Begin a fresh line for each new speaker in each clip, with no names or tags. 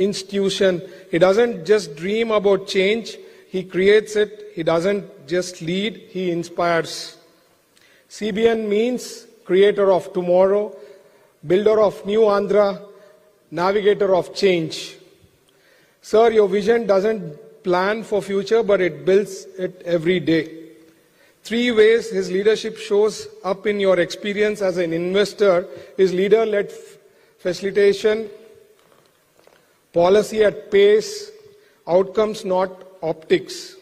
institution. He doesn't just dream about change, he creates it. He doesn't just lead, he inspires. CBN means creator of tomorrow, builder of new Andhra, navigator of change. Sir, your vision doesn't plan for future, but it builds it every day. 3 ways his leadership shows up in your experience as an investor is leader-led facilitation, policy at pace, outcomes not optics.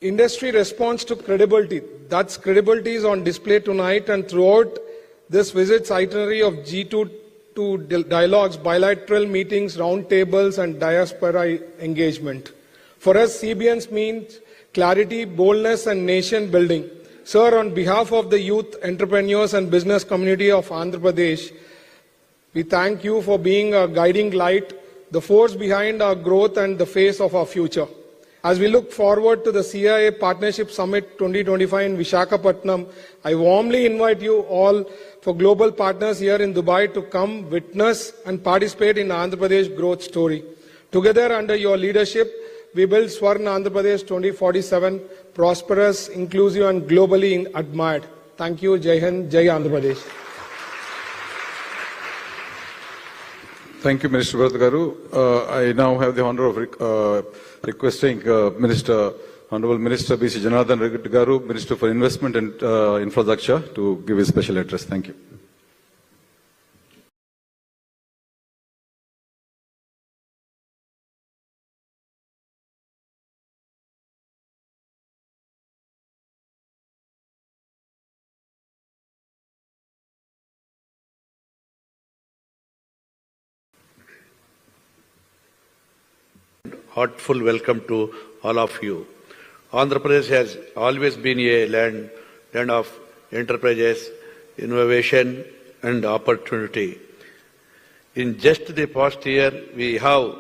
Industry response to credibility. That's credibility is on display tonight and throughout this visit's itinerary of G2 dialogues, bilateral meetings, roundtables and diaspora engagement. For us, CBNs means clarity, boldness and nation building. Sir, on behalf of the youth, entrepreneurs and business community of Andhra Pradesh, we thank you for being a guiding light, the force behind our growth and the face of our future. As we look forward to the CII Partnership Summit 2025 in Visakhapatnam, I warmly invite you all for global partners here in Dubai to come witness and participate in Andhra Pradesh growth story. Together under your leadership, we build Swarna Andhra Pradesh 2047, prosperous, inclusive and globally admired. Thank you. Jai Hind, Jai Andhra Pradesh.
Thank you, Minister Bharat Garu. I now have the honor of requesting Honorable Minister B.C. Janardhan Reddy Garu, Minister for Investment and Infrastructure, to give his special address. Thank you.
Heartful welcome to all of you. Andhra Pradesh has always been a land of enterprises, innovation and opportunity. In just the past year, we have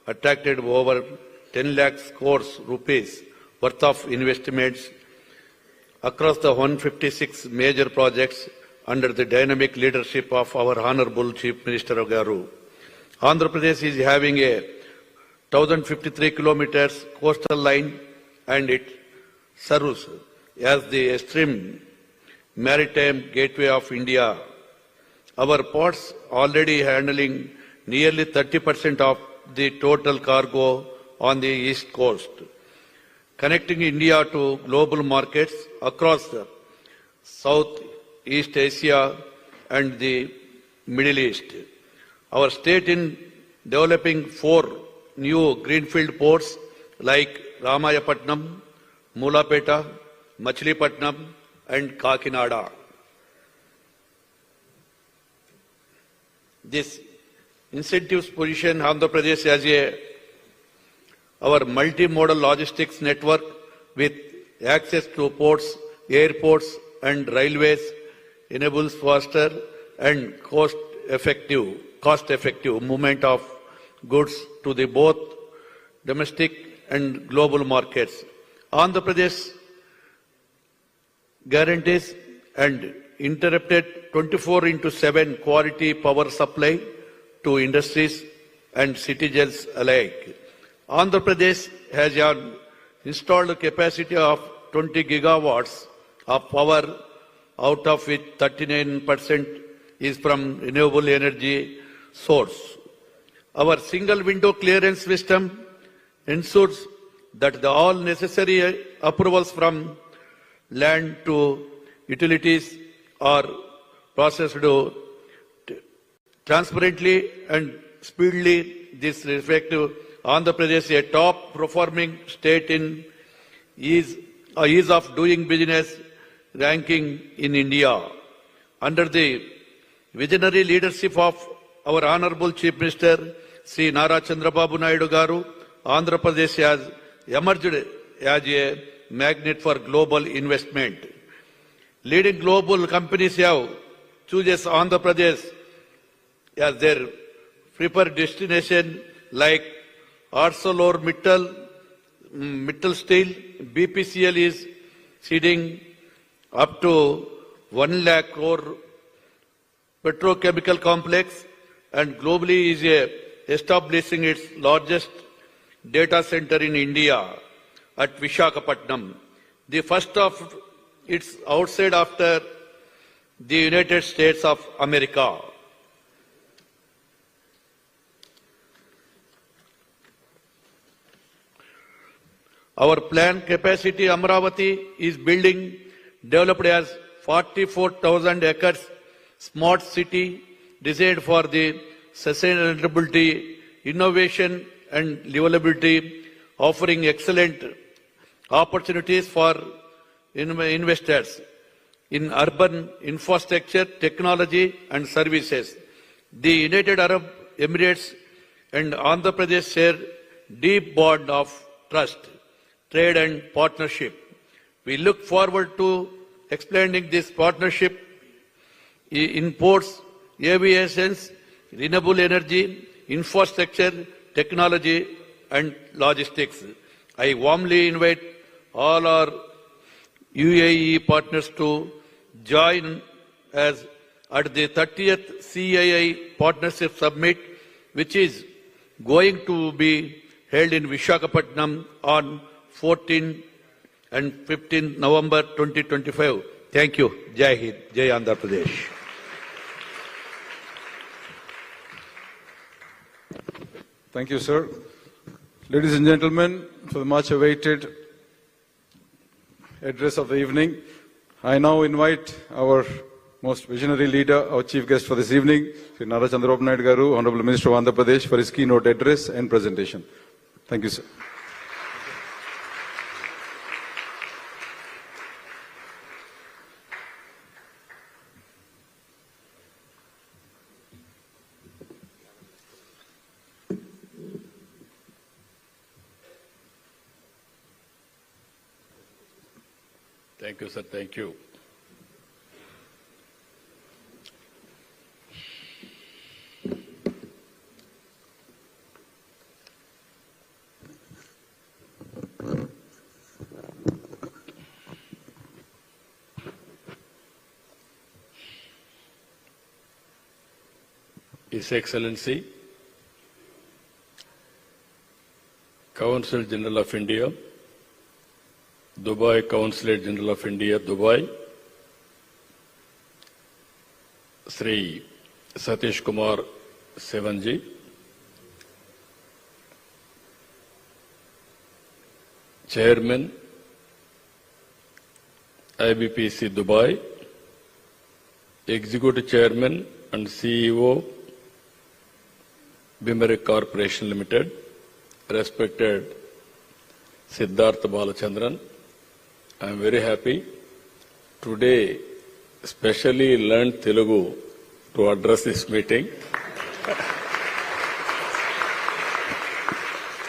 attracted over 10 lakh crores rupees worth of investments across the 156 major projects under the dynamic leadership of our Honorable Chief Minister Garu. Andhra Pradesh is having a 1,053 kilometers coastal line and it serves as the extreme maritime gateway of India. Our ports already handling nearly 30% of the total cargo on the east coast, connecting India to global markets across Southeast Asia and the Middle East. Our state in developing 4 new greenfield ports like Ramayapatnam, Mulapeta, Machilipatnam and Kakinada. This incentives position Andhra Pradesh as our multimodal logistics network with access to ports, airports and railways enables faster and cost-effective movement of goods to the both domestic and global markets. Andhra Pradesh guarantees and interrupted 24/7 quality power supply to industries and citizens alike. Andhra Pradesh has an installed capacity of 20 gigawatts of power, out of which 39% is from renewable energy source. Our single window clearance system ensures that all necessary approvals from land to utilities are processed transparently and speedily. This reflects Andhra Pradesh, a top performing state in ease of doing business ranking in India. Under the visionary leadership of our Honorable Chief Minister Sri Nara Chandrababu Naidu Garu, Andhra Pradesh has emerged as a magnet for global investment. Leading global companies have chooses Andhra Pradesh as their preferred destination, like ArcelorMittal, Mittal Steel. BPCL is seeding up to 1 lakh crore petrochemical complex. and globally is establishing its largest data center in India at Visakhapatnam, the first of its outside after the United States of America. Our planned capacity Amravati is building developed as 44,000 acres smart city designed for the sustainability, innovation and livability, offering excellent opportunities for investors in urban infrastructure, technology and services. The United Arab Emirates and Andhra Pradesh share deep bond of trust, trade and partnership. We look forward to expanding this partnership in ports, aviation, renewable energy, infrastructure, technology and logistics. I warmly invite all our UAE partners to join us at the 30th CII Partnership Summit, which is going to be held in Visakhapatnam on 14 and 15 November 2025. Thank you. Jai Hind. Jai Andhra Pradesh.
Thank you, sir. Ladies and gentlemen, for the much awaited address of the evening, I now invite our most visionary leader, our chief guest for this evening, Sri Nara Chandrababu Naidu Garu, Honorable Minister of Andhra Pradesh, for his keynote address and presentation. Thank you, sir.
Thank you, sir. Thank you. His Excellency, Consul General of India, Dubai Consulate General of India, Dubai, Sri Satish Kumar Sevanji, Chairman, IBPC Dubai, Executive Chairman and CEO, Bimeric Corporation Limited, respected Siddhartha Balachandran. I am very happy. Today, specially learned Telugu to address this meeting.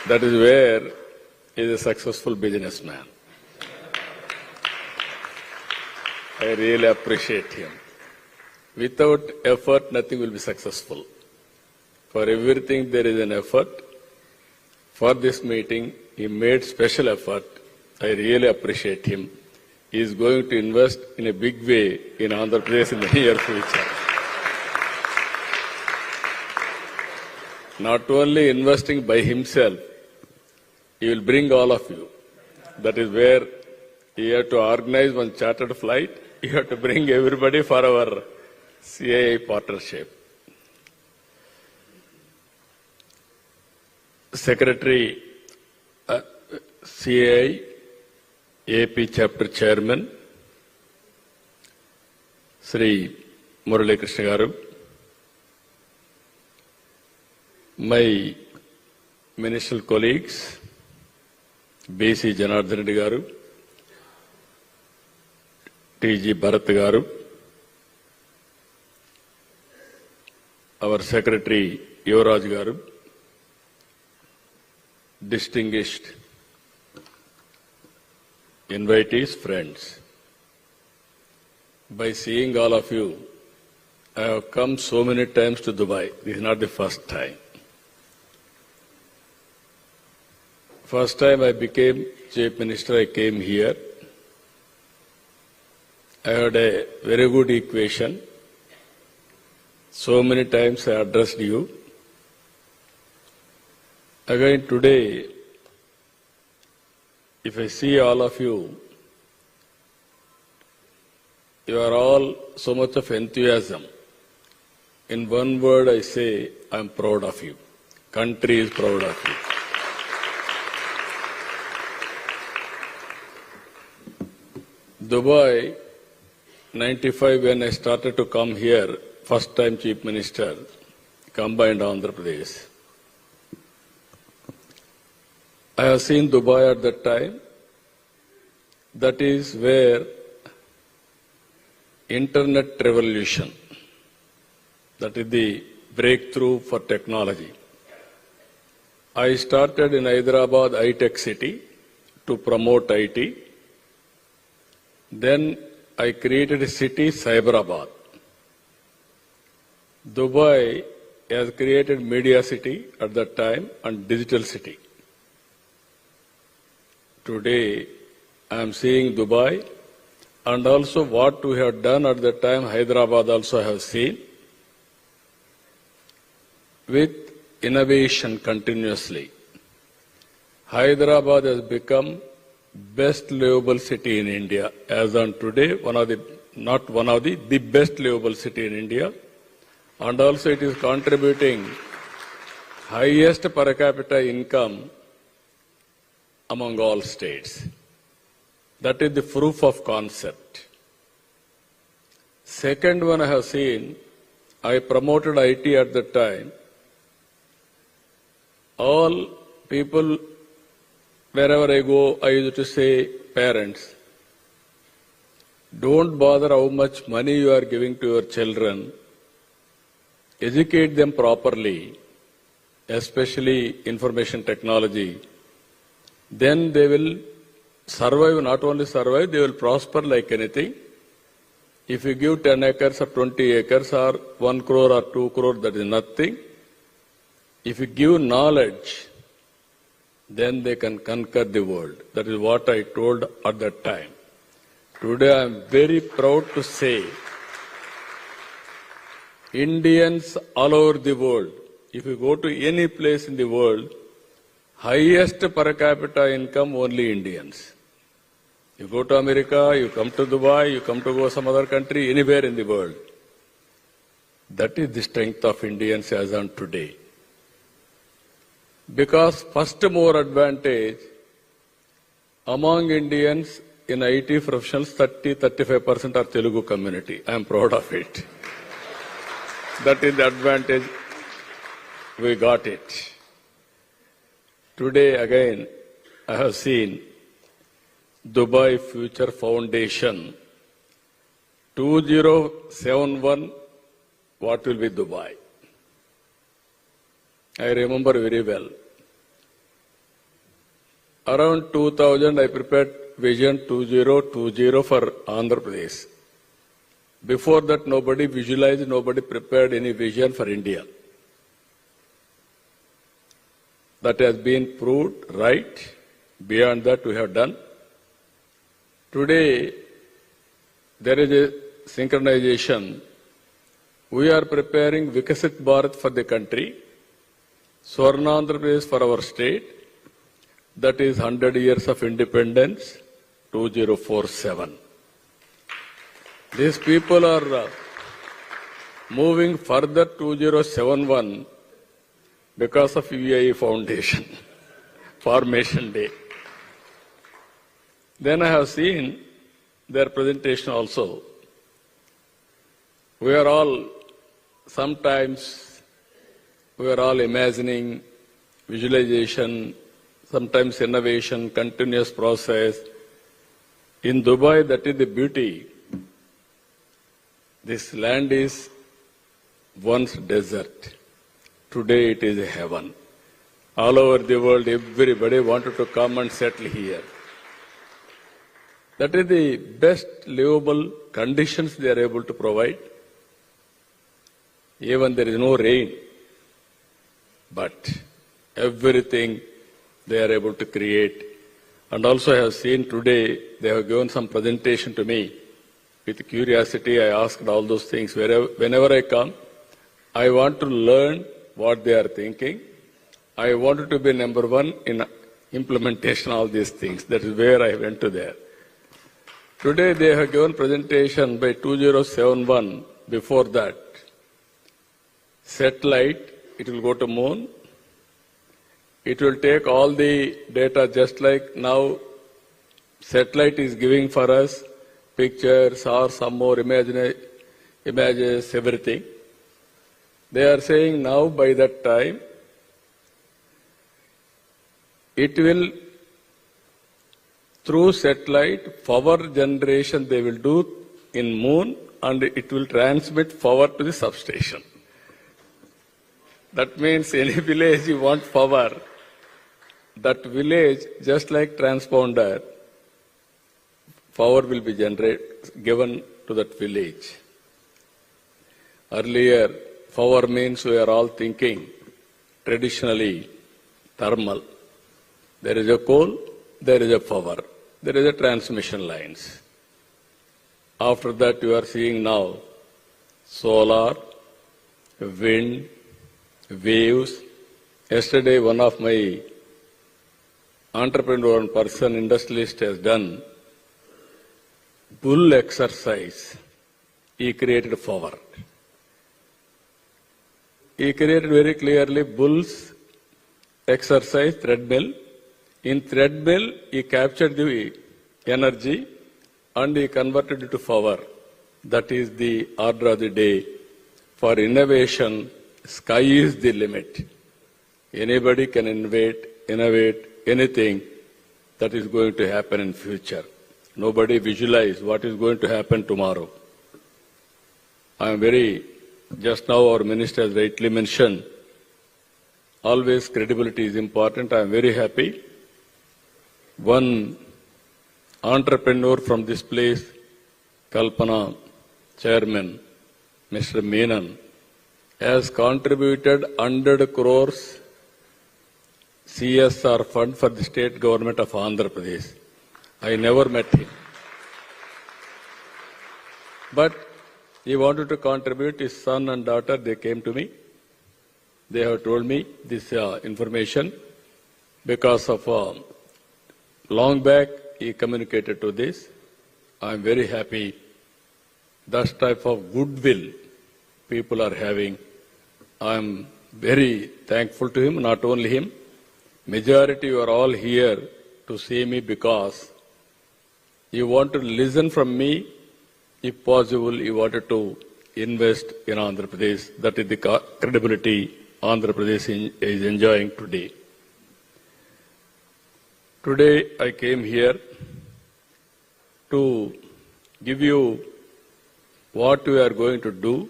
That is where he is a successful businessman. I really appreciate him. Without effort, nothing will be successful. For everything, there is an effort. For this meeting, he made special effort. I really appreciate him. He is going to invest in a big way in Andhra Pradesh in the near future. Not only investing by himself, he will bring all of you. That is where you have to organize one chartered flight. You have to bring everybody for our CII partnership. Secretary, CII, AP Chapter Chairman, Sri Murali Krishna Garu, my ministerial colleagues, BC Janardhan Reddy Garu, TG Bharat Garu, our Secretary Yuvraj Garu, distinguished invitees, friends. By seeing all of you, I have come so many times to Dubai. This is not the first time. First time I became Chief Minister, I came here. I had a very good equation. So many times I addressed you. Again today, if I see all of you, you are all so much of enthusiasm. In one word I say, I am proud of you. Country is proud of you. Dubai, 95 when I started to come here, first time Chief Minister, combined Andhra Pradesh. I have seen Dubai at that time. That is where internet revolution, that is the breakthrough for technology. I started in Hyderabad high-tech city to promote IT. Then I created a city, Cyberabad. Dubai has created media city at that time and digital city. Today, I am seeing Dubai and also what we have done at that time, Hyderabad also have seen, with innovation continuously. Hyderabad has become best livable city in India. As on today, the best livable city in India. And also it is contributing highest per capita income among all states. That is the proof of concept. Second one I have seen, I promoted IT at that time. All people, wherever I go, I used to say, parents, don't bother how much money you are giving to your children. Educate them properly, especially information technology. Then they will survive, not only survive, they will prosper like anything. If you give 10 acres or 20 acres or 1 crore or 2 crore, that is nothing. If you give knowledge, then they can conquer the world. That is what I told at that time. Today I am very proud to say, Indians all over the world, if you go to any place in the world, highest per capita income only Indians. You go to America, you come to Dubai, you come to go some other country, anywhere in the world. That is the strength of Indians as on today. Because first more advantage, among Indians in IT professionals, 30-35% are Telugu community. I am proud of it. That is the advantage. We got it. Today again, I have seen Dubai Future Foundation 2071, what will be Dubai? I remember very well. Around 2000, I prepared Vision 2020 for Andhra Pradesh. Before that, nobody visualized, nobody prepared any vision for India. That has been proved right. Beyond that, we have done. Today, there is a synchronization. We are preparing Vikasit Bharat for the country, Swarna Andhra Pradesh for our state. That is 100 years of independence, 2047. These people are moving further 2071 because of CII Foundation, Formation Day. Then I have seen their presentation also. We are all, sometimes, we are all imagining, visualization, sometimes innovation, continuous process. In Dubai, that is the beauty. This land is once desert. Today it is a heaven. All over the world, everybody wanted to come and settle here. That is the best livable conditions they are able to provide. Even there is no rain, but everything they are able to create. And also I have seen today, they have given some presentation to me. With curiosity, I asked all those things. Whenever I come, I want to learn what they are thinking. I wanted to be number one in implementation of all these things. That is where I went to there. Today they have given presentation by 2071. Before that, satellite, it will go to moon. It will take all the data just like now satellite is giving for us pictures or some more images, everything. They are saying now by that time, it will, through satellite, power generation they will do in moon and it will transmit power to the substation. That means any village you want power, that village, just like transponder, power will be given to that village. Earlier, power means we are all thinking traditionally thermal. There is a coal, there is a power, there is a transmission lines. After that, you are seeing now solar, wind, waves. Yesterday, one of my entrepreneur and person, industrialist, has done bull exercise. He created power. He created very clearly bulls exercise treadmill. In treadmill, he captured the energy and he converted it to power. That is the order of the day. For innovation, sky is the limit. Anybody can innovate anything that is going to happen in future. Nobody visualize what is going to happen tomorrow. I am just now our minister has rightly mentioned, always credibility is important. I am very happy. One entrepreneur from this place, Kalpana, chairman, Mr. Menon, has contributed 100 crores CSR fund for the state government of Andhra Pradesh. I never met him. But he wanted to contribute. His son and daughter, they came to me. They have told me this information because of long back he communicated to this. I am very happy. That type of goodwill people are having. I am very thankful to him, not only him. Majority you are all here to see me because you want to listen from me. If possible, you wanted to invest in Andhra Pradesh. That is the credibility Andhra Pradesh is enjoying today. Today I came here to give you what we are going to do.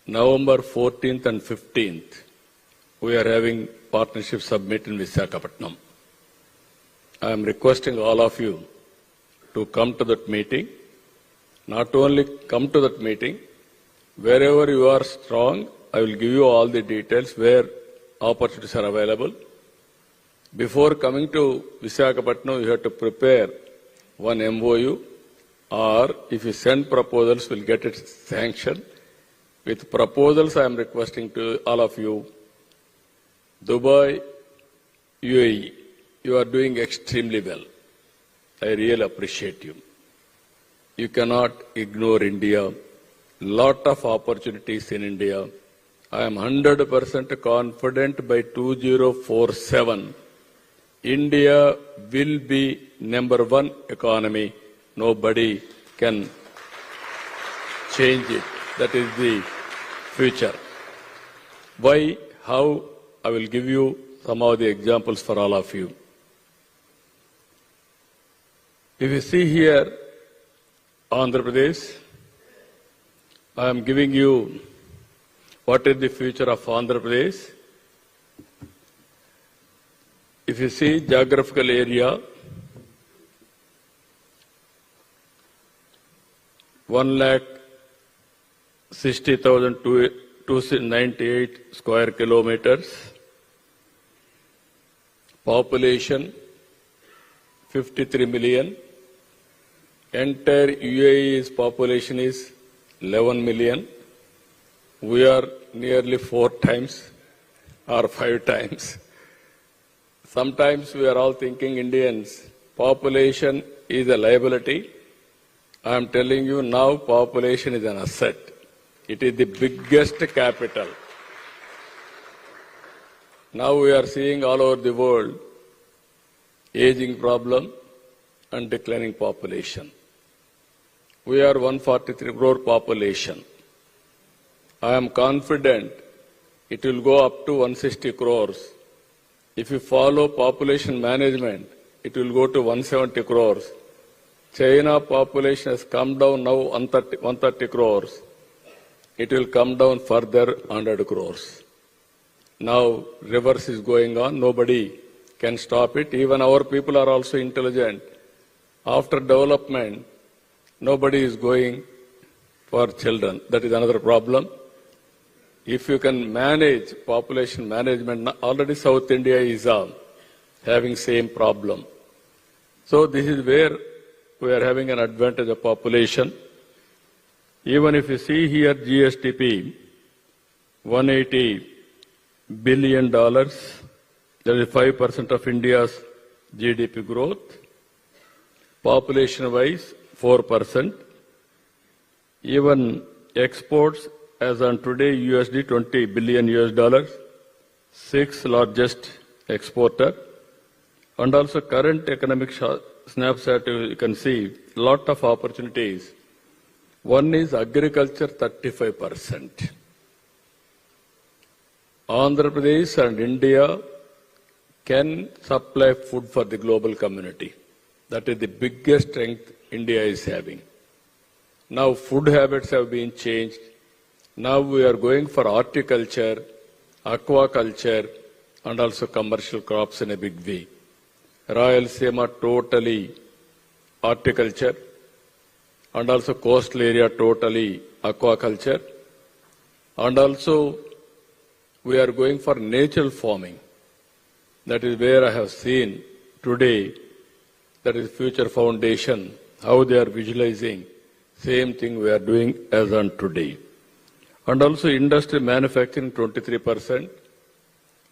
November 14th and 15th, we are having partnership summit in Visakhapatnam. I am requesting all of you to come to that meeting. Not only come to that meeting, wherever you are strong, I will give you all the details where opportunities are available. Before coming to Visakhapatnam, you have to prepare one MOU, or if you send proposals, we'll get it sanctioned. With proposals, I am requesting to all of you, Dubai, UAE, you are doing extremely well. I really appreciate you. You cannot ignore India. Lot of opportunities in India. I am 100% confident by 2047, India will be #1 economy. Nobody can change it. That is the future. Why? How? I will give you some of the examples for all of you. If you see here, Andhra Pradesh, I am giving you what is the future of Andhra Pradesh. If you see geographical area, 1,60,298 square kilometers. Population 53 million. Entire UAE's population is 11 million. We are nearly 4 times or 5 times. Sometimes we are all thinking Indians, population is a liability. I am telling you now, population is an asset. It is the biggest capital. Now we are seeing all over the world aging problem and declining population. We are 143 crore population. I am confident it will go up to 160 crores. If you follow population management, it will go to 170 crores. China population has come down now 130 crores. It will come down further 100 crores. Now reverse is going on. Nobody can stop it. Even our people are also intelligent. After development, nobody is going for children. That is another problem. If you can manage population management, already South India is having same problem. So this is where we are having an advantage of population. Even if you see here GSDP, $180 billion, that is 5% of India's GDP growth. Population-wise, 4%. Even exports, as on today, USD $20 billion, sixth largest exporter. And also current economic snapshot, you can see a lot of opportunities. One is agriculture, 35%. Andhra Pradesh and India can supply food for the global community. That is the biggest strength India is having. Now food habits have been changed. Now we are going for horticulture, aquaculture, and also commercial crops in a big way. Rayalaseema totally horticulture, and also coastal area totally aquaculture. And also we are going for natural farming. That is where I have seen today, that is Future Foundation, how they are visualizing. Same thing we are doing as on today. And also industry manufacturing 23%.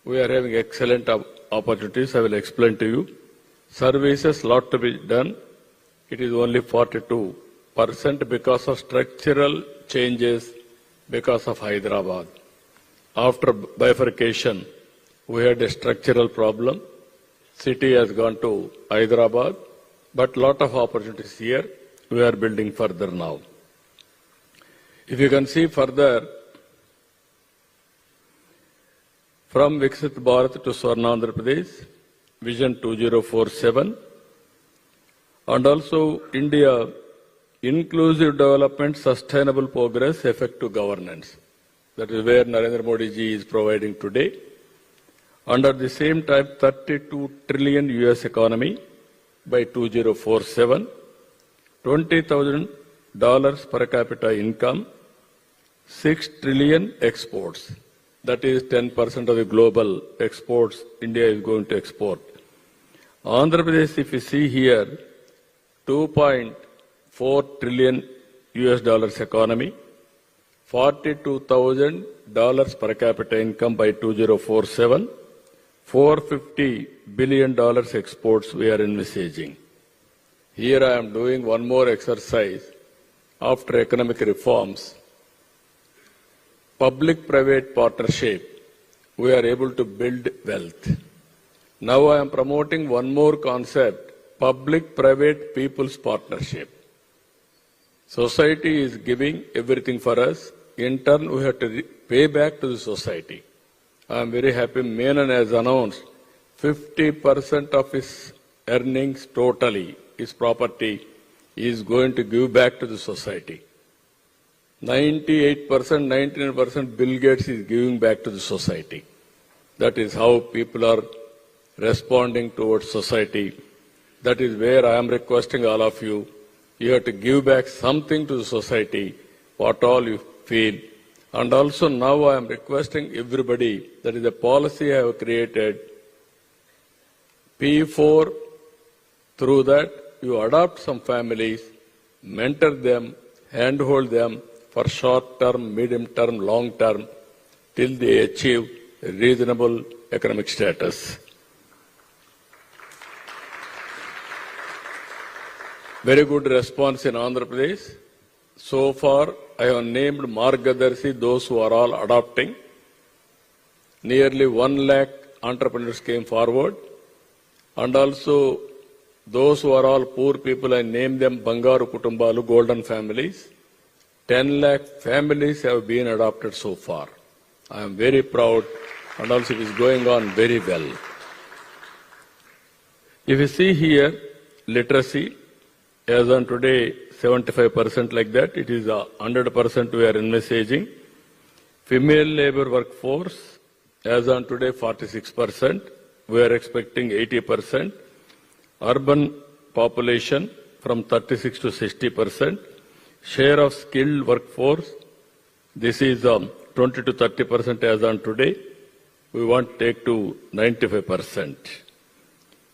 We are having excellent opportunities. I will explain to you. Services, lot to be done. It is only 42% because of structural changes because of Hyderabad. After bifurcation, we had a structural problem. City has gone to Hyderabad, but lot of opportunities here. We are building further now. If you can see further, from Viksit Bharat to Swarna Andhra Pradesh, Vision 2047, and also India, inclusive development, sustainable progress, effective governance. That is where Narendra Modi ji is providing today. And at the same time, 32 trillion US economy by 2047, $20,000 per capita income, 6 trillion exports. That is 10% of the global exports India is going to export. Andhra Pradesh, if you see here, $2.4 trillion US economy, $42,000 per capita income by 2047, $450 billion exports we are envisaging. Here I am doing one more exercise after economic reforms. Public-private partnership, we are able to build wealth. Now I am promoting one more concept, public-private people's partnership. Society is giving everything for us. In turn, we have to pay back to the society. I am very happy Menon has announced 50% of his earnings totally, his property, is going to give back to the society. 98%, 99% Bill Gates is giving back to the society. That is how people are responding towards society. That is where I am requesting all of you, you have to give back something to the society, what all you feel. And also now I am requesting everybody, that is a policy I have created, P4, through that you adopt some families, mentor them, handhold them, for short term, medium term, long term, till they achieve a reasonable economic status. Very good response in Andhra Pradesh. So far, I have named Margadarshi, those who are all adopting. Nearly 1 lakh entrepreneurs came forward. And also, those who are all poor people, I named them Bangaru Kutumbalu, golden families. 10 lakh families have been adopted so far. I am very proud, and also it is going on very well. If you see here, literacy, as on today, 75% like that, it is 100% we are envisaging. Female labor workforce, as on today, 46%. We are expecting 80%. Urban population from 36 to 60%. Share of skilled workforce, this is 20 to 30% as on today. We want to take to 95%.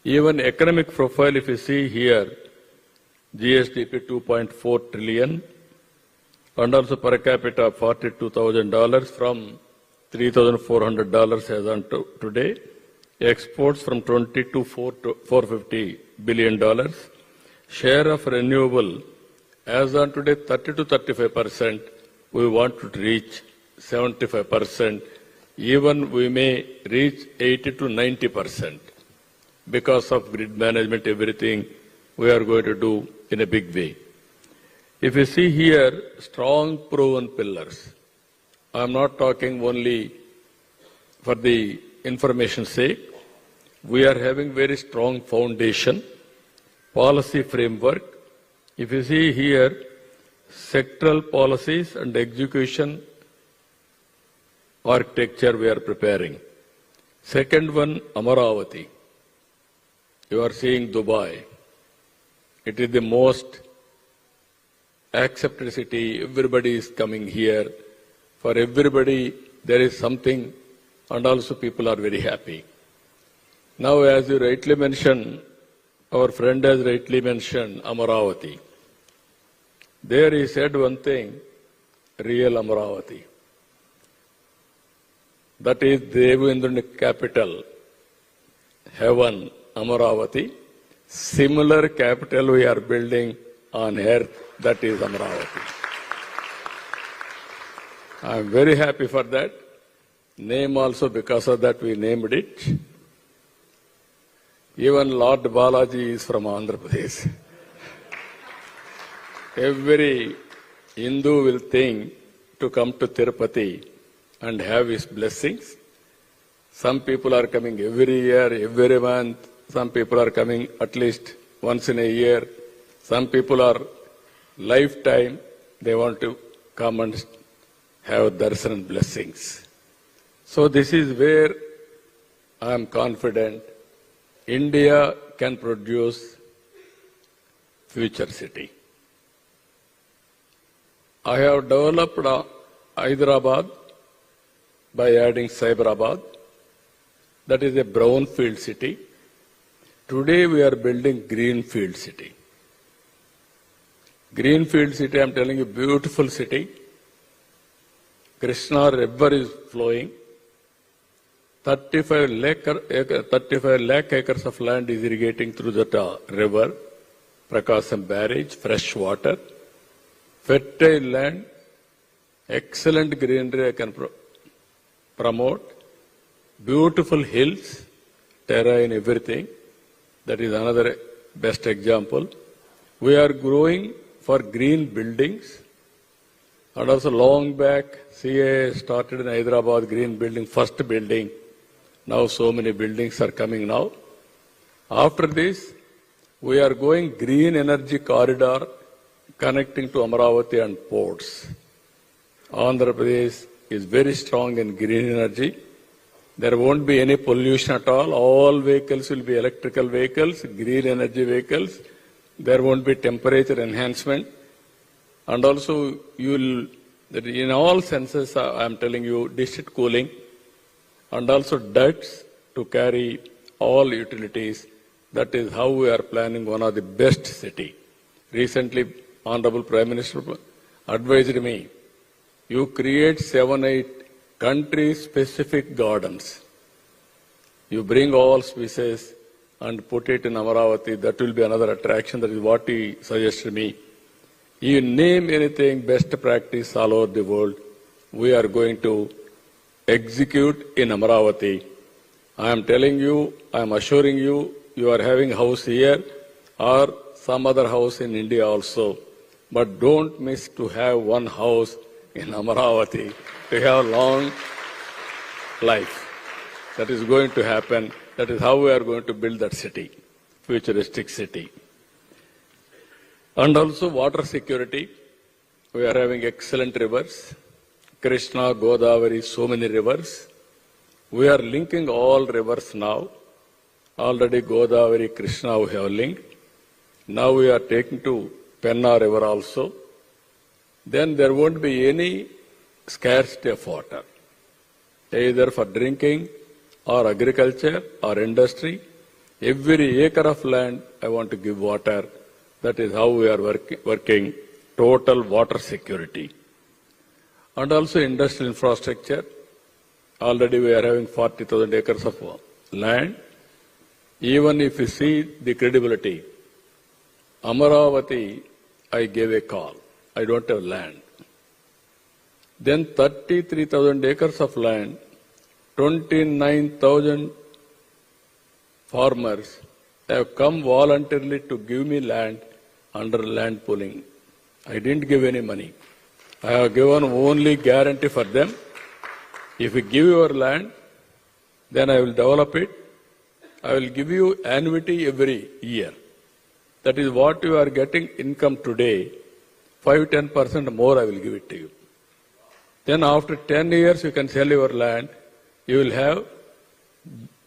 Even economic profile, if you see here, GSDP 2.4 trillion, and also per capita $42,000 from $3,400 as on today. Exports from 20 to $450 billion. Share of renewable, as on today 30 to 35%, we want to reach 75%. Even we may reach 80 to 90%. Because of grid management, everything we are going to do in a big way. If you see here, strong proven pillars. I am not talking only for the information sake. We are having very strong foundation, policy framework. If you see here, sectoral policies and execution architecture we are preparing. Second one, Amaravati. You are seeing Dubai. It is the most accepted city. Everybody is coming here. For everybody, there is something, and also people are very happy. Now, as you rightly mentioned, our friend has rightly mentioned Amaravati. There he said one thing, real Amaravati. That is Devendra's capital, heaven, Amaravati. Similar capital we are building on earth, that is Amaravati. I am very happy for that. Name also, because of that we named it. Even Lord Balaji is from Andhra Pradesh. Every Hindu will think to come to Tirupati and have his blessings. Some people are coming every year, every month. Some people are coming at least once in a year. Some people are lifetime. They want to come and have darshan blessings. So this is where I am confident India can produce future city. I have developed Hyderabad by adding Cyberabad. That is a brownfield city. Today we are building greenfield city. Greenfield city, I am telling you, beautiful city. Krishna river is flowing. 35 lakh acres of land is irrigating through that river. Prakasam barrage, fresh water. Fertile land, excellent greenery I can promote. Beautiful hills, terrain, everything. That is another best example. We are growing for green buildings. And also long back, CII started in Hyderabad green building, first building. Now so many buildings are coming now. After this, we are going green energy corridor connecting to Amaravati and ports. Andhra Pradesh is very strong in green energy. There won't be any pollution at all. All vehicles will be electrical vehicles, green energy vehicles. There won't be temperature enhancement. And also, you will, in all senses, I am telling you, district cooling, and also ducts to carry all utilities. That is how we are planning one of the best city. Recently, Honorable Prime Minister advised me You create 7, 8 country-specific gardens. You bring all species and put it in Amaravati. That will be another attraction. That is what he suggested me. You name anything, best practice all over the world, we are going to execute in Amaravati. I am telling you, I am assuring you, you are having a house here or some other house in India also. But don't miss to have one house in Amaravati to have long life. That is going to happen. That is how we are going to build that city, futuristic city. And also water security. We are having excellent rivers. Krishna, Godavari, so many rivers. We are linking all rivers now. Already Godavari, Krishna we have linked. Now we are taking to Penna river also. Then there won't be any scarcity of water, either for drinking or agriculture or industry. Every acre of land I want to give water. That is how we are working total water security. And also industrial infrastructure. Already we are having 40,000 acres of land. Even if you see the credibility, Amaravati, I gave a call. I don't have land. Then 33,000 acres of land, 29,000 farmers have come voluntarily to give me land under land pooling. I didn't give any money. I have given only guarantee for them. If you give your land, then I will develop it. I will give you annuity every year. That is what you are getting income today. 5-10% more I will give it to you. Then after 10 years you can sell your land. You will have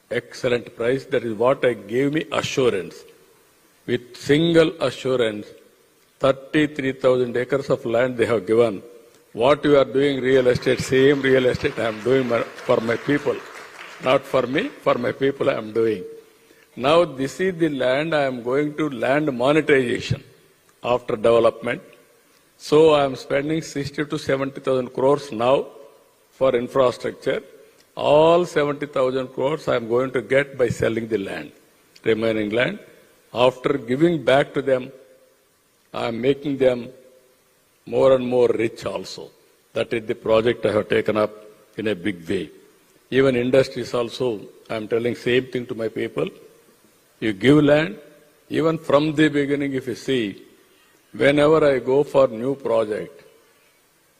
excellent price. That is what I gave me assurance. With single assurance, 33,000 acres of land they have given. What you are doing real estate, same real estate I am doing for my people. Not for me, for my people I am doing. Now this is the land I am going to land monetization after development. So I am spending 60 to 70,000 crores now for infrastructure. All 70,000 crores I am going to get by selling the land, remaining land. After giving back to them, I am making them more and more rich also. That is the project I have taken up in a big way. Even industries also, I am telling same thing to my people. You give land, even from the beginning if you see, whenever I go for new project,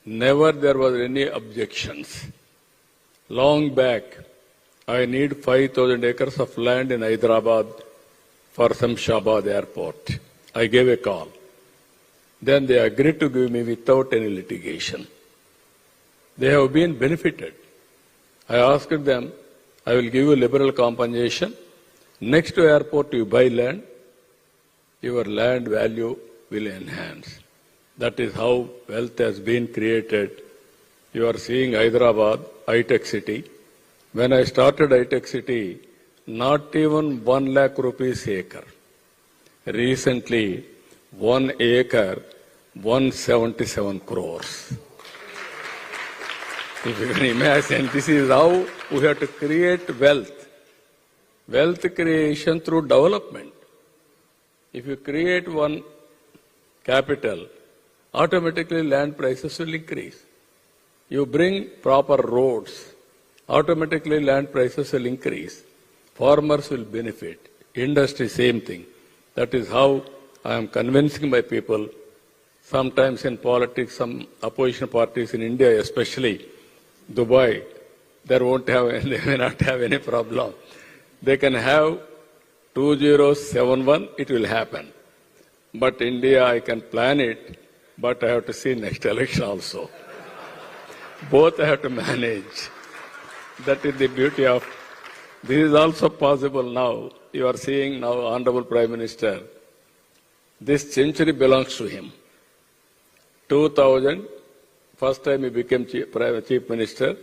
never there was any objections. Long back, I need 5,000 acres of land in Hyderabad for Shamshabad airport. I gave a call. Then they agreed to give me without any litigation. They have been benefited. I asked them, I will give you liberal compensation. Next to airport you buy land, your land value will enhance. That is how wealth has been created. You are seeing Hyderabad, high-tech city. When I started high-tech city, not even 1 lakh rupees acre. Recently, 1 acre, 177 crores. If you can imagine, this is how we have to create wealth. Wealth creation through development. If you create one capital, automatically land prices will increase. You bring proper roads, automatically land prices will increase. Farmers will benefit. Industry, same thing. That is how I am convincing my people. Sometimes in politics, some opposition parties in India, especially Dubai, they may not have any problem. They can have 2071, it will happen. But India, I can plan it, but I have to see next election also. Both I have to manage. That is the beauty of, this is also possible now. You are seeing now Honorable Prime Minister, this century belongs to him. 2000, first time he became Chief Minister,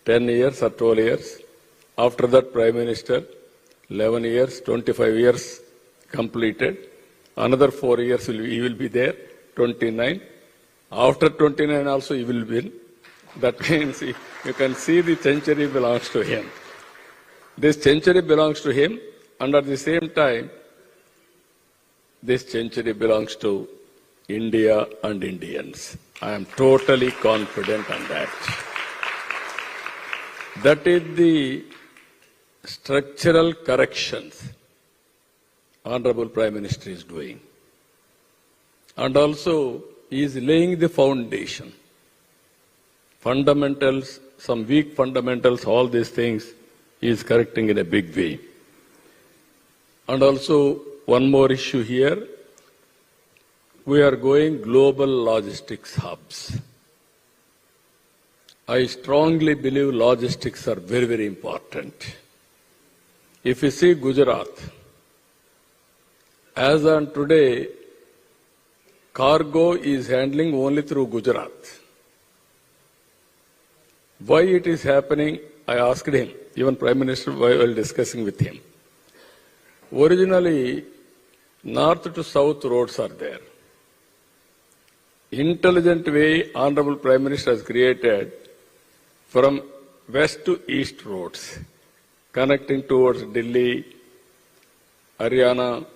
10 years or 12 years. After that, Prime Minister, 11 years, 25 years completed. Another 4 years he will be there, 29. After 29 also he will win. That means you can see the century belongs to him. This century belongs to him, and at the same time, this century belongs to India and Indians. I am totally confident on that. That is the structural corrections Honorable Prime Minister is doing. And also, he is laying the foundation. Fundamentals, some weak fundamentals, all these things, he is correcting in a big way. And also, one more issue here. We are going global logistics hubs. I strongly believe logistics are very, very important. If you see Gujarat, as on today, cargo is handling only through Gujarat. Why it is happening, I asked him, even Prime Minister, while discussing with him. Originally, north to south roads are there. Intelligent way, Honorable Prime Minister has created from west to east roads, connecting towards Delhi, Haryana,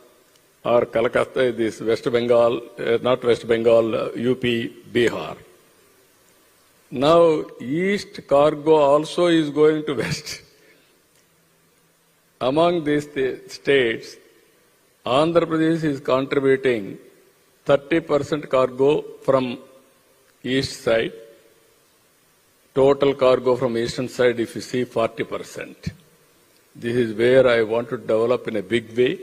or Calcutta, this West Bengal, not West Bengal, UP, Bihar. Now, east cargo also is going to west. Among these states, Andhra Pradesh is contributing 30% cargo from east side. Total cargo from eastern side, if you see, 40%. This is where I want to develop in a big way.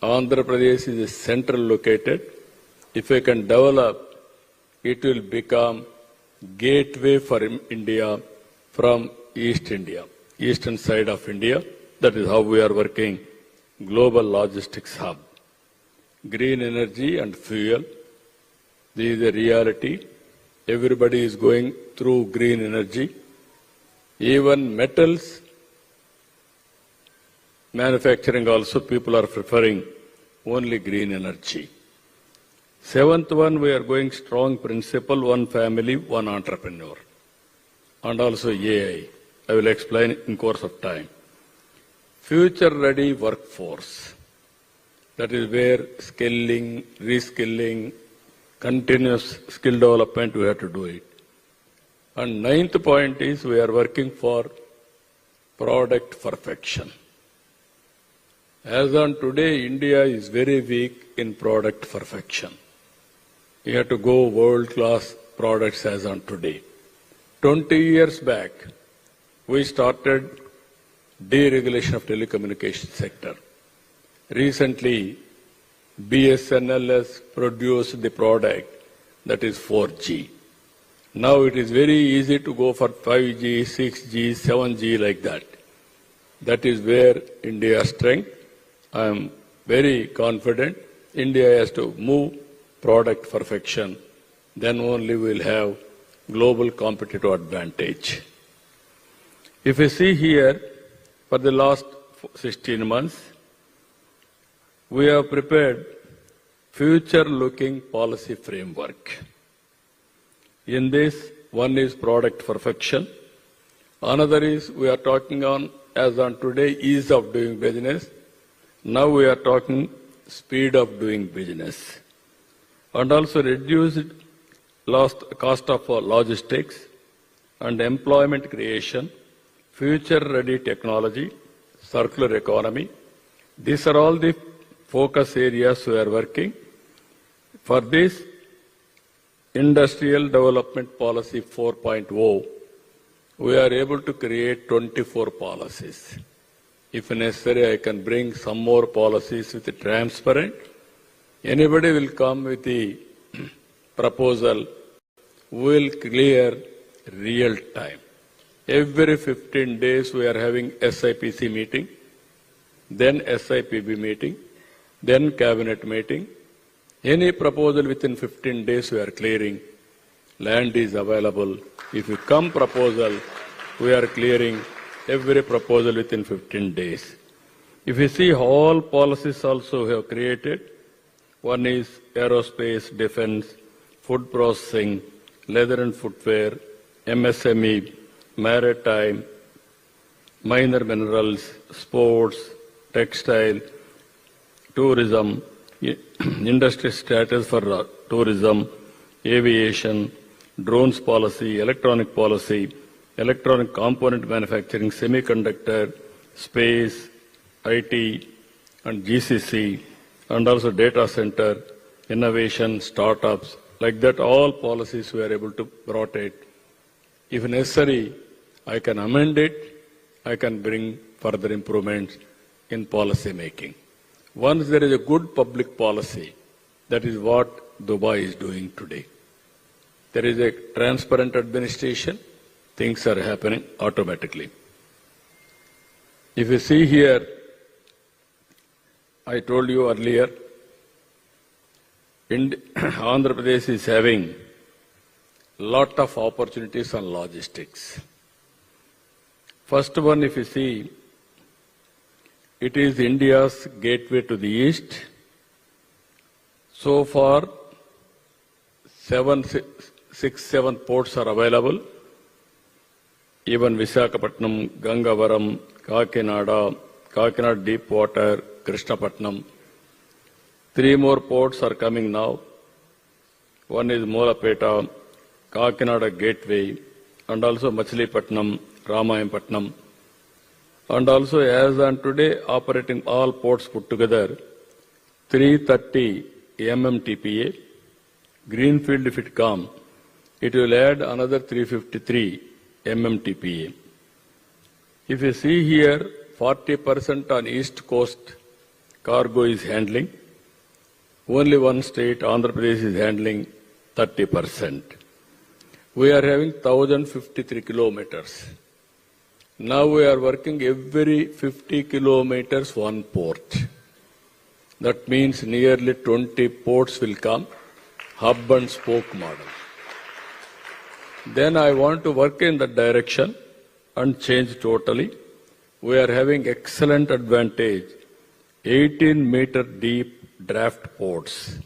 Andhra Pradesh is a central located. If I can develop, it will become gateway for India from East India, eastern side of India. That is how we are working global logistics hub. Green energy and fuel, this is a reality. Everybody is going through green energy. Even metals manufacturing also, people are preferring only green energy. Seventh one, we are going strong principle, one family, one entrepreneur. And also AI. I will explain in course of time. Future-ready workforce. That is where skilling, reskilling, continuous skill development, we have to do it. And ninth point is we are working for product perfection. As on today, India is very weak in product perfection. You have to go world-class products as on today. 20 years back, we started deregulation of telecommunication sector. Recently, BSNL has produced the product that is 4G. Now it is very easy to go for 5G, 6G, 7G like that. That is where India's strength. I am very confident India has to move product perfection. Then only we will have global competitive advantage. If you see here, for the last 16 months, we have prepared future-looking policy framework. In this, one is product perfection. Another is we are talking on, as on today, ease of doing business. Now we are talking speed of doing business. And also reduced cost of logistics and employment creation, future-ready technology, circular economy. These are all the focus areas we are working. For this, Industrial Development Policy 4.0, we are able to create 24 policies. If necessary, I can bring some more policies with the transparent. Anybody will come with the proposal, we will clear real time. Every 15 days we are having SIPC meeting, then SIPB meeting, then cabinet meeting. Any proposal within 15 days we are clearing. Land is available. If you come proposal, we are clearing every proposal within 15 days. If you see all policies also we have created, one is aerospace, defense, food processing, leather and footwear, MSME, maritime, minor minerals, sports, textile, tourism, industry status for tourism, aviation, drones policy, electronic component manufacturing, semiconductor, space, IT, and GCC, and also data center, innovation, startups, like that all policies we are able to brought it. If necessary, I can amend it, I can bring further improvements in policy making. Once there is a good public policy, that is what Dubai is doing today. There is a transparent administration, things are happening automatically. If you see here, I told you earlier, Andhra Pradesh is having lot of opportunities on logistics. First one, if you see, it is India's gateway to the east. So far, 7 ports are available. Even Visakhapatnam, Gangavaram, Kakinada deep water, Krishnapatnam. 3 more ports are coming now. One is Molapeta, Kakinada Gateway, and also Machilipatnam, Ramayapatnam. And also, as on today, operating all ports put together, 330 MMTPA. Greenfield, if it comes, it will add another 353 MMTPA. If you see here, 40% on East Coast cargo is handling. Only one state, Andhra Pradesh, is handling 30%. We are having 1,053 kilometers. Now we are working every 50 kilometers one port. That means nearly 20 ports will come, hub and spoke model. Then I want to work in that direction and change totally. We are having excellent advantage, 18-meter deep draft ports.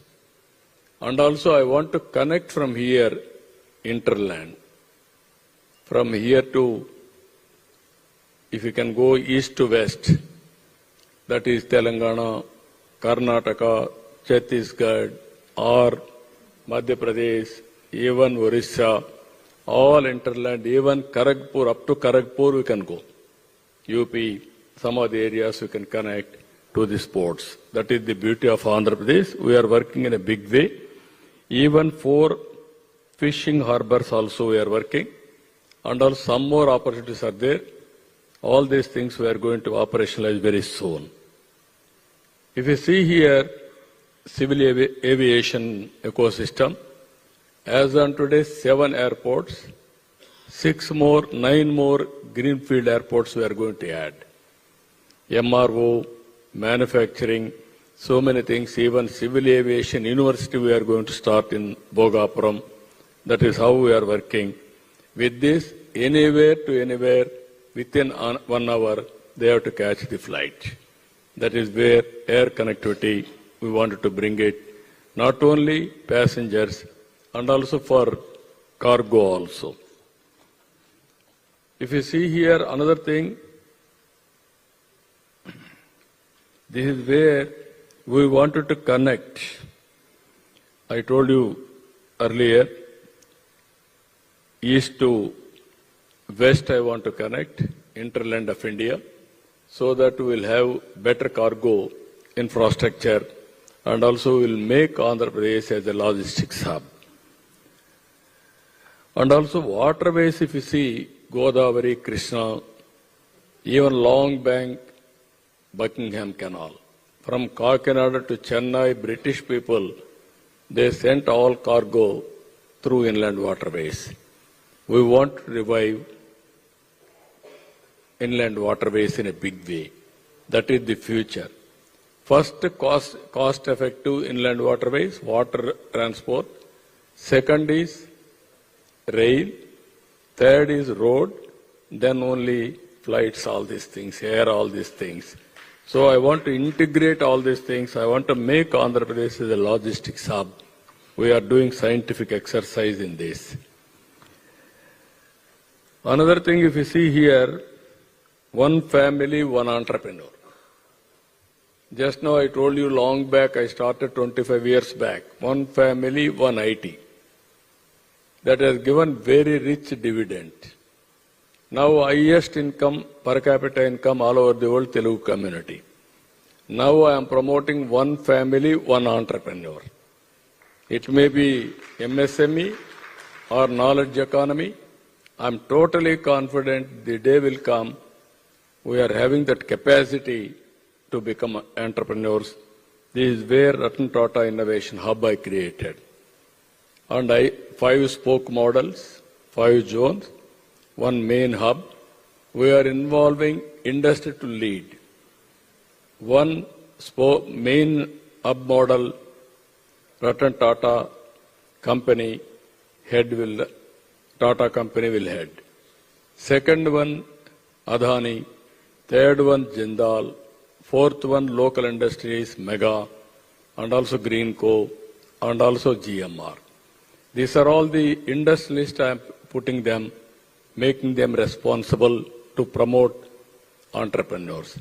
And also I want to connect from here, interland. From here to, if you can go east to west, that is Telangana, Karnataka, Chhattisgarh, or Madhya Pradesh, even Orissa, all interland, even Kharagpur, up to Kharagpur we can go. UP, some of the areas we can connect to these ports. That is the beauty of Andhra Pradesh. We are working in a big way. Even 4 fishing harbors also we are working. And also some more opportunities are there. All these things we are going to operationalize very soon. If you see here, civil aviation ecosystem, as on today, 7 airports, 9 more greenfield airports we are going to add. MRO, manufacturing, so many things, even civil aviation university we are going to start in Bhogapuram. That is how we are working. With this, anywhere to anywhere, within 1 hour, they have to catch the flight. That is where air connectivity, we wanted to bring it, not only passengers, and also for cargo also. If you see here, another thing, this is where we wanted to connect. I told you earlier, east to west I want to connect, interland of India, so that we will have better cargo infrastructure and also will make Andhra Pradesh as a logistics hub. And also waterways, if you see, Godavari, Krishna, even Long Bank, Buckingham Canal. From Kakinada to Chennai, British people, they sent all cargo through inland waterways. We want to revive inland waterways in a big way. That is the future. First, cost-effective inland waterways, water transport. Second is rail. Third is road. Then only flights, all these things, air, all these things. So I want to integrate all these things. I want to make Andhra Pradesh as a logistics hub. We are doing scientific exercise in this. Another thing, if you see here, one family, one entrepreneur. Just now I told you long back, I started 25 years back. One family, one IT. That has given very rich dividend. Now highest income, per capita income all over the world, Telugu community. Now I am promoting one family, one entrepreneur. It may be MSME or knowledge economy. I am totally confident the day will come. We are having that capacity to become entrepreneurs. This is where Ratan Tata Innovation Hub I created. And 5 spoke models, 5 zones, 1 main hub. We are involving industry to lead. 1 main hub model, Ratan Tata company Tata company will head. Second one, Adani. Third one, Jindal. Fourth one, local industries, Mega, and also Greenco, and also GMR. These are all the industrialists I am putting them, making them responsible to promote entrepreneurs.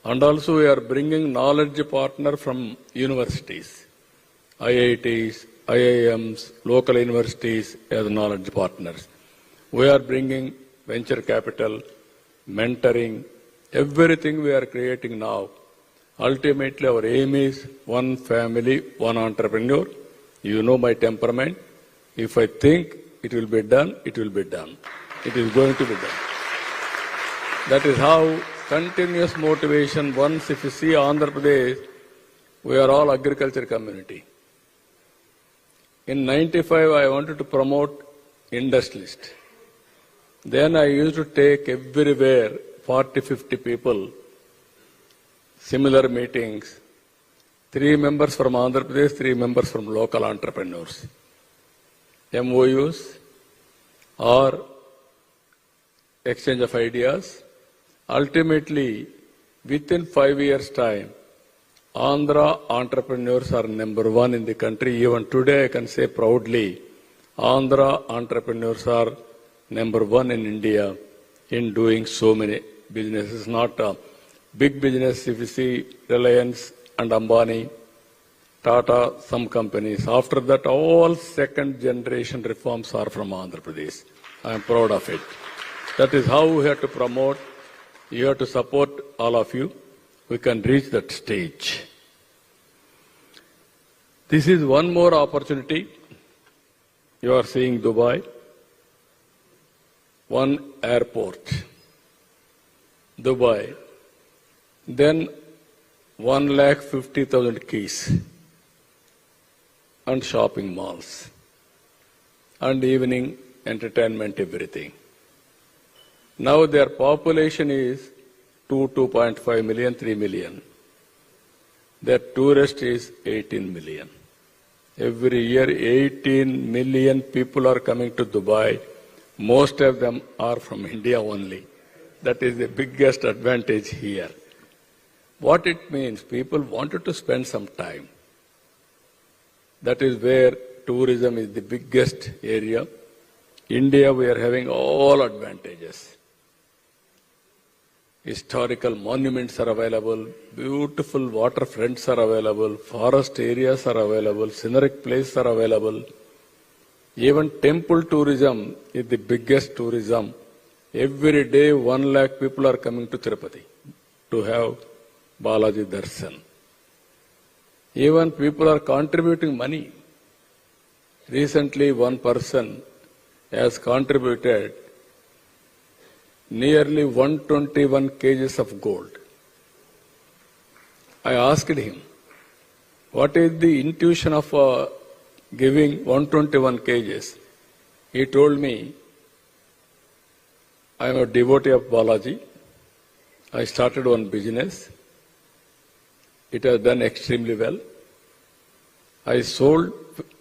And also we are bringing knowledge partner from universities, IITs, IIMs, local universities as knowledge partners. We are bringing venture capital, mentoring, everything we are creating now. Ultimately, our aim is one family, one entrepreneur. You know my temperament. If I think it will be done, it will be done. It is going to be done. That is how continuous motivation. Once if you see Andhra Pradesh, we are all agriculture community. In 95, I wanted to promote industrialist. Then I used to take everywhere 40, 50 people, similar meetings, 3 members from Andhra Pradesh, 3 members from local entrepreneurs. MOUs or exchange of ideas. Ultimately, within 5 years' time, Andhra entrepreneurs are number 1 in the country. Even today, I can say proudly, Andhra entrepreneurs are number 1 in India in doing so many businesses. Not a big business, if you see Reliance and Ambani, Tata, some companies. After that, all second generation reforms are from Andhra Pradesh. I am proud of it. That is how we have to promote. You have to support all of you. We can reach that stage. This is one more opportunity. You are seeing Dubai. One airport. Dubai. Then 150,000 keys. And shopping malls. And evening entertainment, everything. Now their population is 2.5 million, 3 million. Their tourist is 18 million. Every year, 18 million people are coming to Dubai. Most of them are from India only. That is the biggest advantage here. What it means, people wanted to spend some time. That is where tourism is the biggest area. India, we are having all advantages. Historical monuments are available, beautiful waterfronts are available, forest areas are available, scenic places are available. Even temple tourism is the biggest tourism. Every day 1 lakh people are coming to Tirupati to have Balaji Darshan. Even people are contributing money. Recently one person has contributed nearly 121 kgs of gold. I asked him, what is the intuition of giving 121 kgs? He told me, I am a devotee of Balaji. I started one business. It has done extremely well. I sold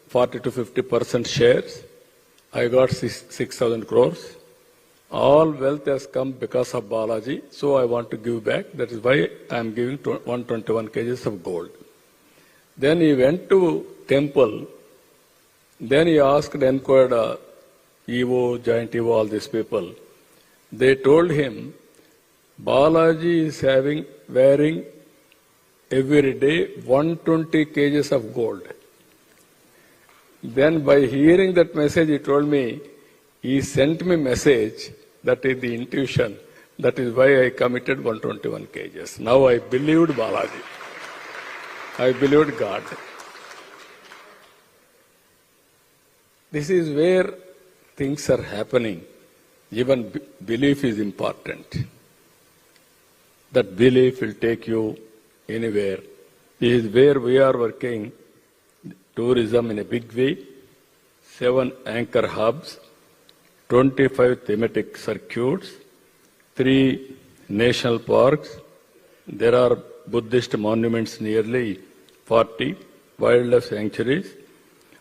40 to 50% shares. I got 6,000 crores. All wealth has come because of Balaji, so I want to give back. That is why I am giving 121 kgs of gold. Then he went to temple Then he asked, inquired EO, joint EO, all these people. They told him, Balaji is wearing every day 120 kgs of gold. Then by hearing that message, he told me, he sent me message, that is the intuition. That is why I committed 121 kgs. Now I believed Balaji. I believed God. This is where things are happening. Even belief is important. That belief will take you anywhere. This is where we are working tourism in a big way. 7 anchor hubs, 25 thematic circuits, 3 national parks. There are Buddhist monuments, nearly 40, wildlife sanctuaries,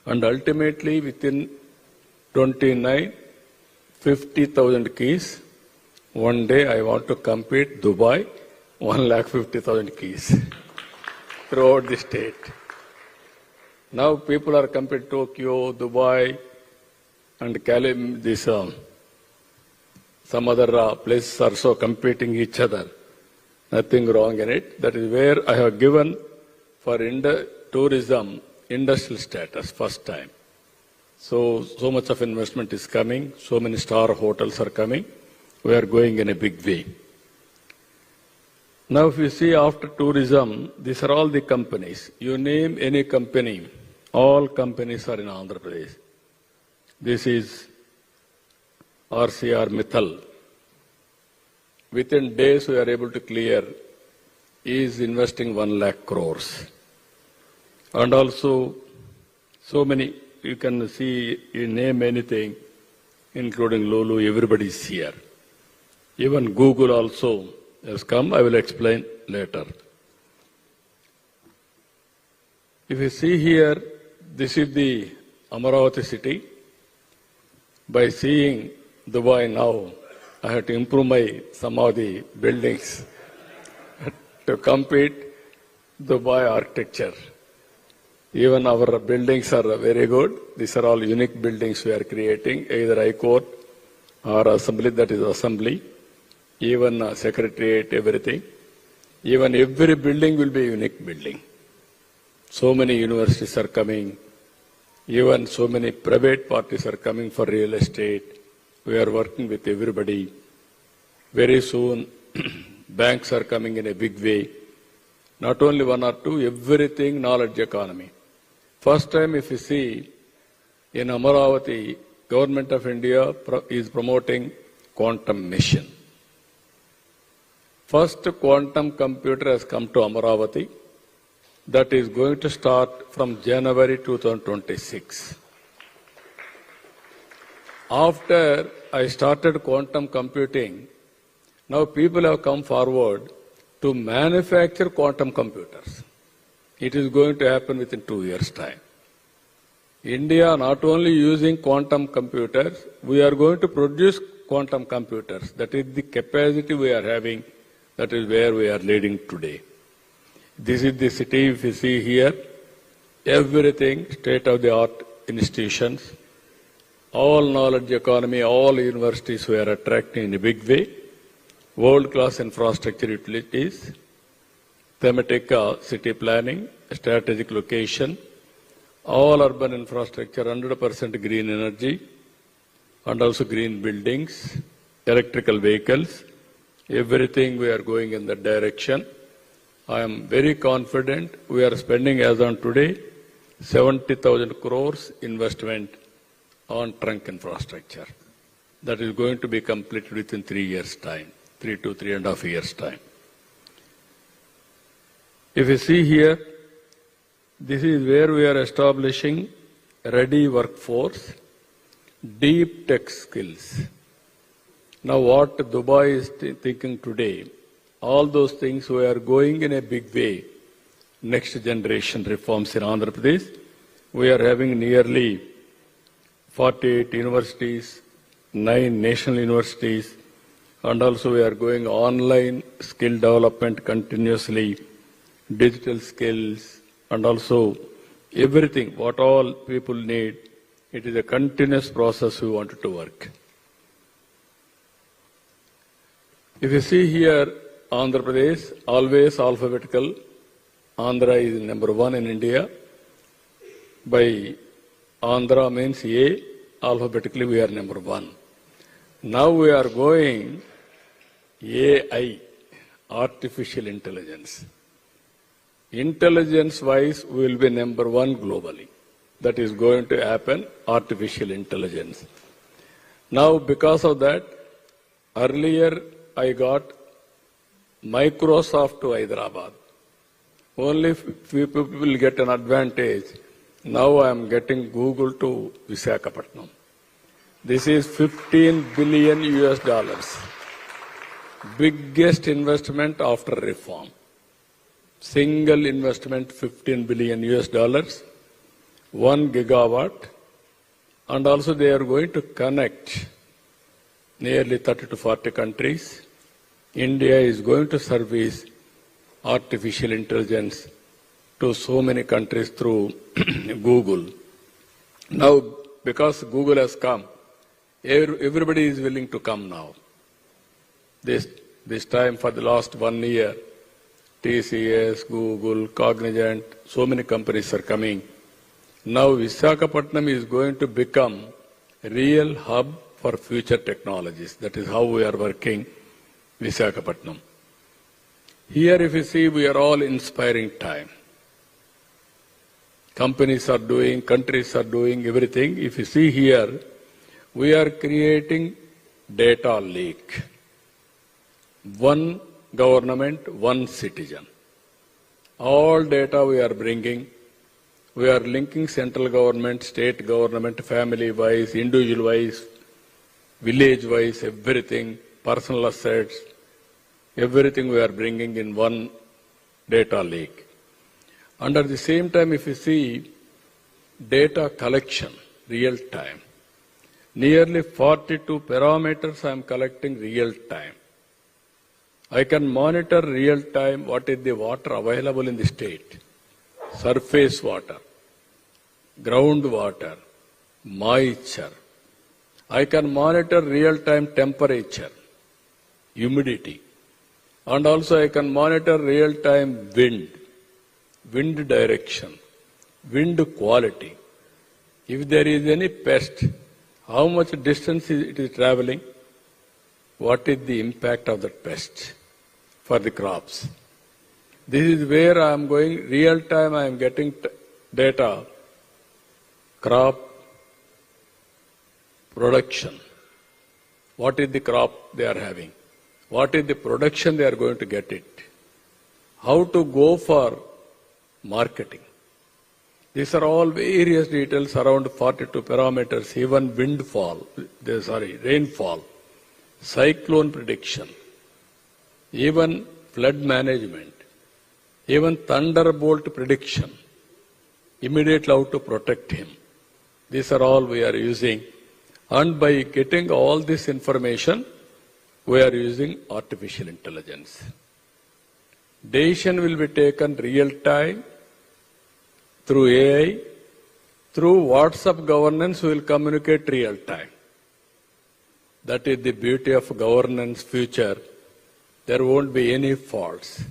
and ultimately within 29, 50,000 keys. One day I want to compete Dubai, 150,000 keys throughout the state. Now people are competing Tokyo, Dubai, and some other places are so competing each other. Nothing wrong in it. That is where I have given for tourism industrial status first time. So much of investment is coming. So many star hotels are coming. We are going in a big way. Now if you see after tourism, these are all the companies. You name any company, all companies are in Andhra Pradesh. This is RCR Mittal. Within days we are able to clear. He is investing 1 lakh crores. And also so many, you can see, you name anything, including Lulu, everybody is here. Even Google also has come. I will explain later. If you see here, this is the Amaravati city. By seeing Dubai now, I have to improve some of the buildings to compete Dubai architecture. Even our buildings are very good. These are all unique buildings we are creating, either High Court or Assembly, that is Assembly, even Secretariat, everything. Even every building will be a unique building. So many universities are coming. Even so many private parties are coming for real estate. We are working with everybody. Very soon, banks are coming in a big way. Not only 1 or 2, everything knowledge economy. First time if you see, in Amaravati, Government of India is promoting quantum mission. First quantum computer has come to Amaravati. That is going to start from January 2026. After I started quantum computing, now people have come forward to manufacture quantum computers. It is going to happen within 2 years' time. India not only using quantum computers, we are going to produce quantum computers. That is the capacity we are having. That is where we are leading today. This is the city, if you see here, everything state-of-the-art institutions, all knowledge economy, all universities we are attracting in a big way, world-class infrastructure utilities, thematic city planning, strategic location, all urban infrastructure, 100% green energy, and also green buildings, electrical vehicles, everything we are going in that direction. I am very confident we are spending as on today 70,000 crores investment on trunk infrastructure. That is going to be completed within 3 years' time, 3 to 3.5 years' time. If you see here, this is where we are establishing ready workforce, deep tech skills. Now what Dubai is thinking today, all those things we are going in a big way. Next generation reforms in Andhra Pradesh. We are having nearly 48 universities, 9 national universities, and also we are going online skill development continuously, digital skills, and also everything, what all people need, It is a continuous process we wanted to work. If you see here, Andhra Pradesh, always alphabetical. Andhra is number 1 in India. By Andhra means A, alphabetically we are number 1. Now we are going AI, artificial intelligence. Intelligence-wise, we will be number 1 globally. That is going to happen, artificial intelligence. Now, because of that, earlier I got Microsoft to Hyderabad. Only few people will get an advantage. Now I am getting Google to Visakhapatnam. This is 15 billion US dollars. Biggest investment after reform. Single investment 15 billion US dollars, 1 gigawatt, and also they are going to connect nearly 30 to 40 countries. India is going to service artificial intelligence to so many countries through Google. Now, because Google has come, everybody is willing to come now. This time for the last 1 year, TCS, Google, Cognizant, so many companies are coming. Now Visakhapatnam is going to become a real hub for future technologies. That is how we are working Visakhapatnam. Here if you see, we are all inspiring time. Companies are doing, countries are doing everything. If you see here, we are creating data lake. One government, one citizen. All data we are bringing. We are linking central government, state government, family-wise, individual-wise, village-wise, everything, personal assets, everything we are bringing in one data lake. And at the same time, if you see data collection, real time, nearly 42 parameters I am collecting real time. I can monitor real time what is the water available in the state, surface water, groundwater, moisture. I can monitor real time temperature, humidity, and also I can monitor real time wind direction, wind quality. If there is any pest, how much distance it is traveling, what is the impact of that pest for the crops. This is where I am going, real time I am getting data, crop production. What is the crop they are having? What is the production they are going to get it? How to go for marketing. These are all various details around 42 parameters, even rainfall, cyclone prediction, even flood management, even thunderbolt prediction, immediately how to protect him. These are all we are using. And by getting all this information, we are using artificial intelligence. Decision will be taken real time through AI. Through WhatsApp governance, we will communicate real time. That is the beauty of governance future. There won't be any faults.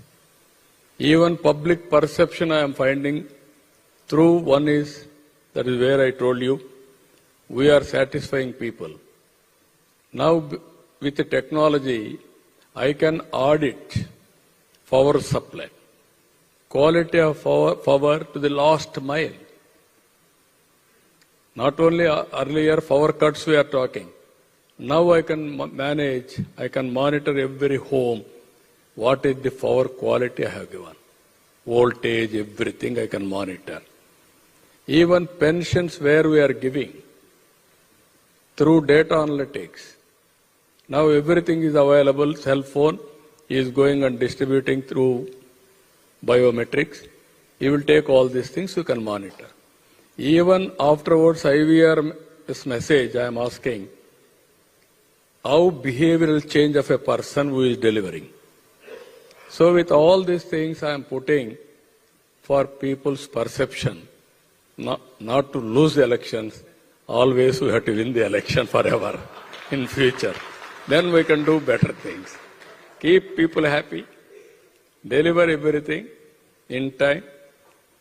Even public perception I am finding through one is, that is where I told you, we are satisfying people. Now with the technology, I can audit power supply, quality of power to the last mile. Not only earlier power cuts we are talking. Now I can manage, I can monitor every home, what is the power quality I have given. Voltage, everything I can monitor. Even pensions where we are giving through data analytics. Now everything is available, cell phone is going and distributing through biometrics. You will take all these things, you can monitor. Even afterwards, IVR message I am asking, how behavioral change of a person who is delivering. So with all these things I am putting for people's perception, not to lose elections, always we have to win the election forever in future. Then we can do better things. Keep people happy, deliver everything in time,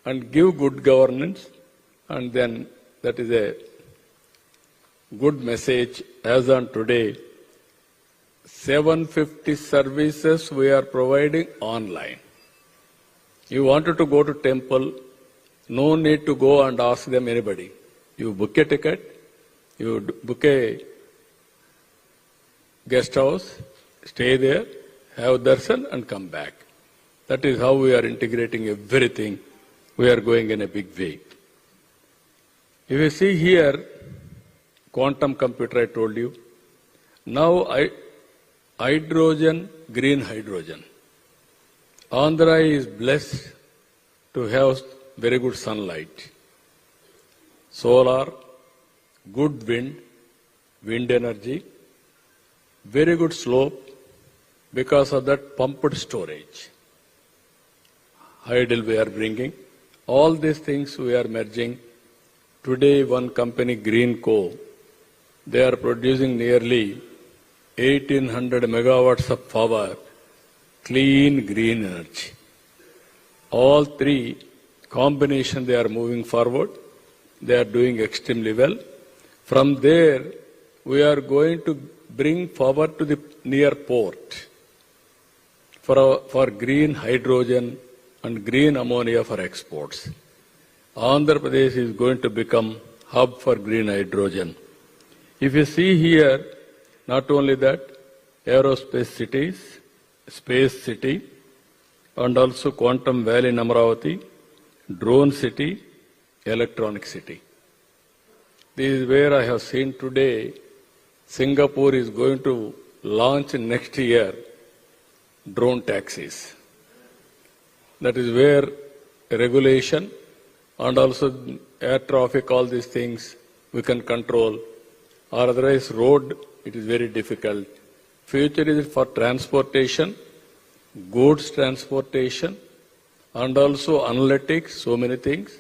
and give good governance, and then that is a good message. As on today, 750 services we are providing online. You wanted to go to temple, no need to go and ask them anybody. You book a ticket, you book a guest house, stay there, have darshan and come back. That is how we are integrating everything. We are going in a big way. If you see here, quantum computer I told you. Now hydrogen, green hydrogen. Andhra is blessed to have very good sunlight, solar, good wind energy, very good slope because of that pumped storage. Hydel we are bringing. All these things we are merging. Today one company, Greenco, they are producing nearly 1800 megawatts of power, clean green energy. All three combination they are moving forward. They are doing extremely well. From there, we are going to bring forward to the near port for green hydrogen and green ammonia for exports. Andhra Pradesh is going to become hub for green hydrogen. If you see here, not only that, aerospace cities, space city, and also Quantum Valley in Amravati, drone city, electronic city. This is where I have seen today, Singapore is going to launch next year drone taxis. That is where regulation and also air traffic, all these things we can control. Or otherwise road, it is very difficult. Future is for transportation, goods transportation, and also analytics, so many things.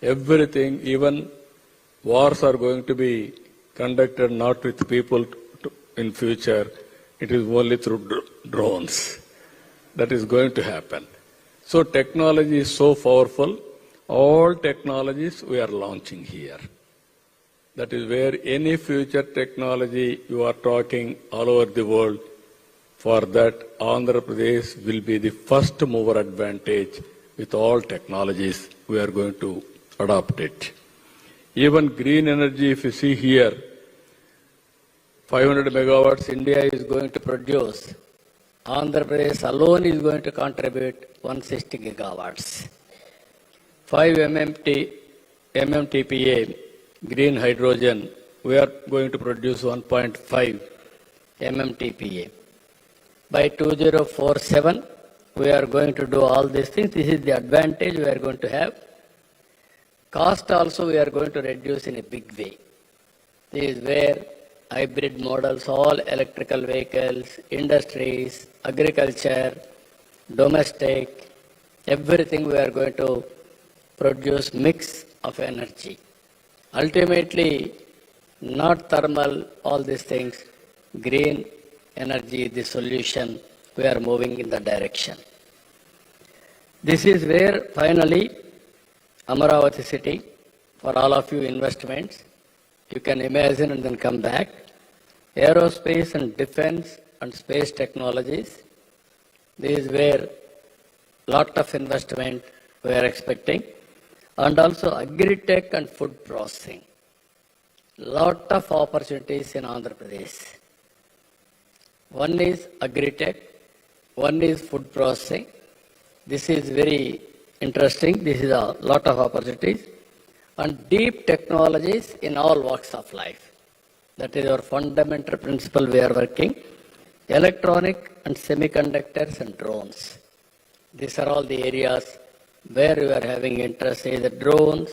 Everything, even wars are going to be conducted not with people in future. It is only through drones. That is going to happen. So technology is so powerful. All technologies we are launching here. That is where any future technology you are talking all over the world, for that Andhra Pradesh will be the first mover advantage with all technologies. We are going to adopt it. Even green energy, if you see here, 500 megawatts India is going to produce. Andhra Pradesh alone is going to contribute 160 gigawatts. 5 MMTPA green hydrogen, we are going to produce 1.5 MMTPA. By 2047, we are going to do all these things. This is the advantage we are going to have. Cost also we are going to reduce in a big way. This is where hybrid models, all electrical vehicles, industries, agriculture, domestic, everything we are going to produce mix of energy. Ultimately, not thermal, all these things, green energy, the solution, we are moving in the direction. This is where finally Amravati city, for all of you investments, you can imagine and then come back. Aerospace and defense and space technologies, this is where lot of investment we are expecting. And also agri-tech and food processing. Lot of opportunities in Andhra Pradesh. One is agri-tech, one is food processing. This is very interesting. This is a lot of opportunities. And deep technologies in all walks of life. That is our fundamental principle we are working. Electronic and semiconductors and drones. These are all the areas where we are having interest, either drones,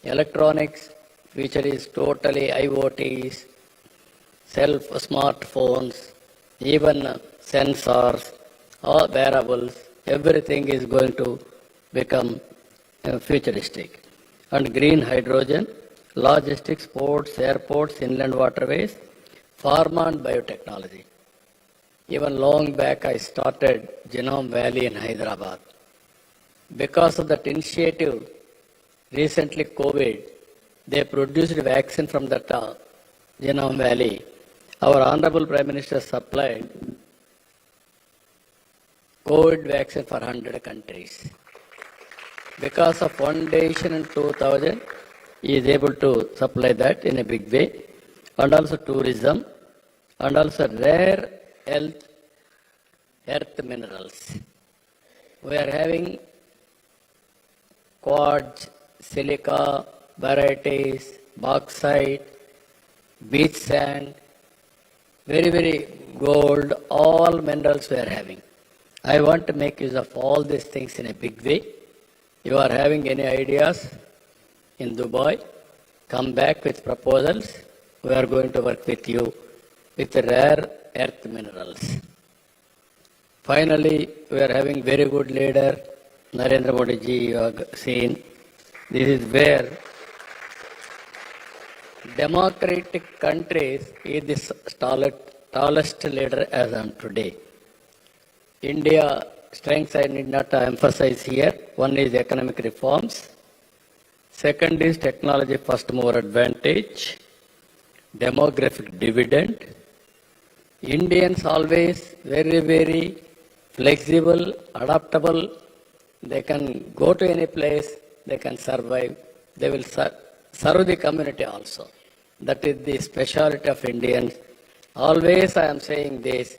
electronics, future is totally IoTs, smartphones, even sensors, all wearables, everything is going to become futuristic. And green hydrogen,
logistics, ports, airports, inland waterways, pharma and biotechnology. Even long back, I started Genome Valley in Hyderabad. Because of that initiative, recently COVID, they produced a vaccine from that Genome Valley. Our Honorable Prime Minister supplied COVID vaccine for 100 countries. Because of one decision in 2000, he is able to supply that in a big way. And also tourism, and also rare earth minerals. We are having quartz, silica, varieties, bauxite, beach sand, very gold, all minerals we are having. I want to make use of all these things in a big way. You are having any ideas in Dubai, come back with proposals. We are going to work with you with rare earth minerals. Finally, we are having very good leader, Narendra Modi ji, you have seen. This is where democratic countries is the tallest leader as on today. India strengths I need not emphasize here. One is economic reforms. Second is technology first mover advantage. Demographic dividend. Indians always very flexible, adaptable. They can go to any place, they can survive. They will serve the community also. That is the speciality of Indians. Always I am saying this,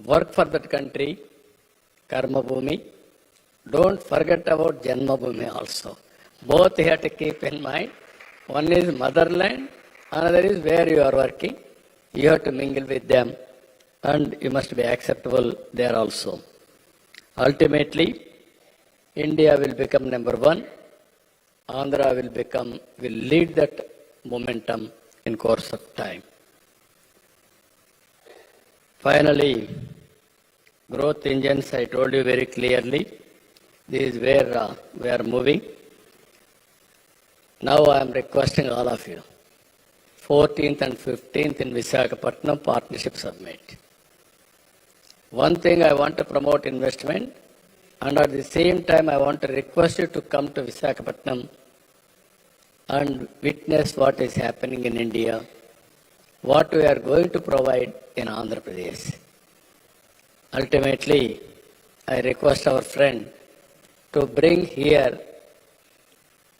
work for that country, Karma Bhumi. Don't forget about Janma Bhumi also. Both you have to keep in mind. One is motherland, another is where you are working. You have to mingle with them and you must be acceptable there also. Ultimately, India will become number one. Andhra will lead that momentum in course of time. Finally, growth engines, I told you very clearly, this is where we are moving. Now I am requesting all of you, 14th and 15th in Visakhapatnam Partnership Summit. One thing I want to promote investment, and at the same time I want to request you to come to Visakhapatnam and witness what is happening in India, what we are going to provide in Andhra Pradesh. Ultimately, I request our friend to bring here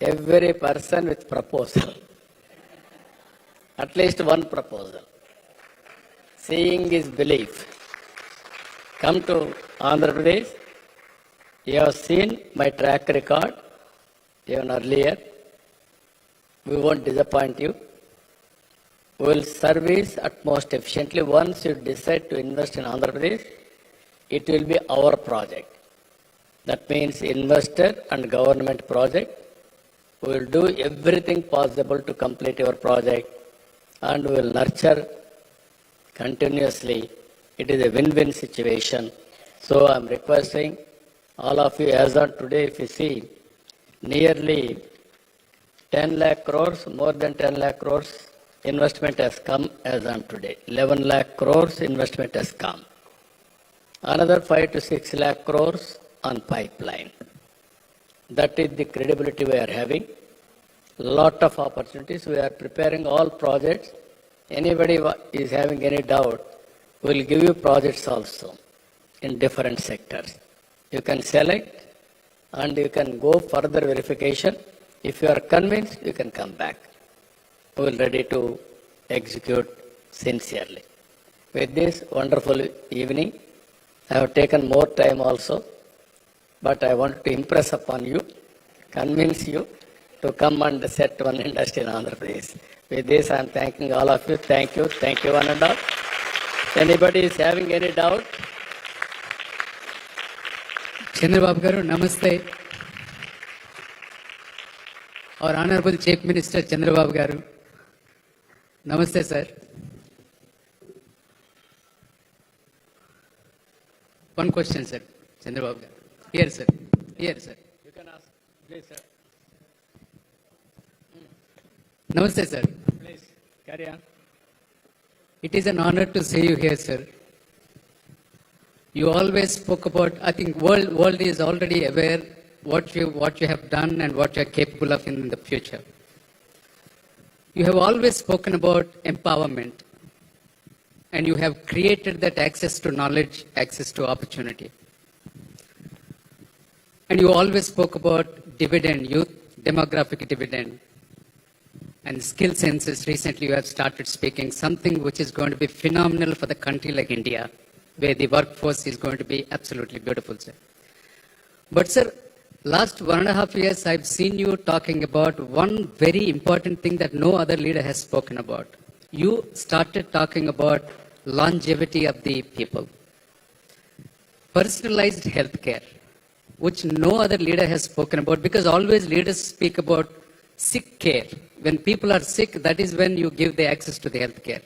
every person with proposal, at least one proposal. Seeing is belief. Come to Andhra Pradesh. You have seen my track record even earlier. We won't disappoint you. We will service at most efficiently. Once you decide to invest in Andhra Pradesh, it will be our project. That means investor and government project. We will do everything possible to complete your project and we will nurture continuously. It is a win-win situation. So I am requesting all of you, as on today, if you see, nearly 10 lakh crores, more than 10 lakh crores investment has come as on today. 11 lakh crores investment has come. Another 5 to 6 lakh crores on pipeline. That is the credibility we are having. Lot of opportunities. We are preparing all projects. Anybody is having any doubt, we will give you projects also in different sectors. You can select and you can go further verification. If you are convinced, you can come back. We are ready to execute sincerely. With this wonderful evening, I have taken more time also, but I want to impress upon you, convince you to come and set one industry in Andhra Pradesh. With this, I am thanking all of you. Thank you one and all. Anybody is having any doubt?
Chandrababu garu, namaste. Our Honorable Chief Minister Chandrababu garu. Namaste, sir. One question, sir. Chandrababu garu. Here, sir. Here, sir.
You can ask, please, sir.
Namaste, sir. Please, carry on. It is an honor to see you here, sir. You always spoke about, I think world is already aware what you have done and what you are capable of in the future. You have always spoken about empowerment, and you have created that access to knowledge, access to opportunity. And you always spoke about dividend, youth demographic dividend, and skill census. Recently, you have started speaking something which is going to be phenomenal for the country like India, where the workforce is going to be absolutely beautiful, sir. But, sir, last 1.5 years, I've seen you talking about one very important thing that no other leader has spoken about. You started talking about longevity of the people, personalized healthcare, which no other leader has spoken about, because always leaders speak about sick care. When people are sick, that is when you give the access to the healthcare.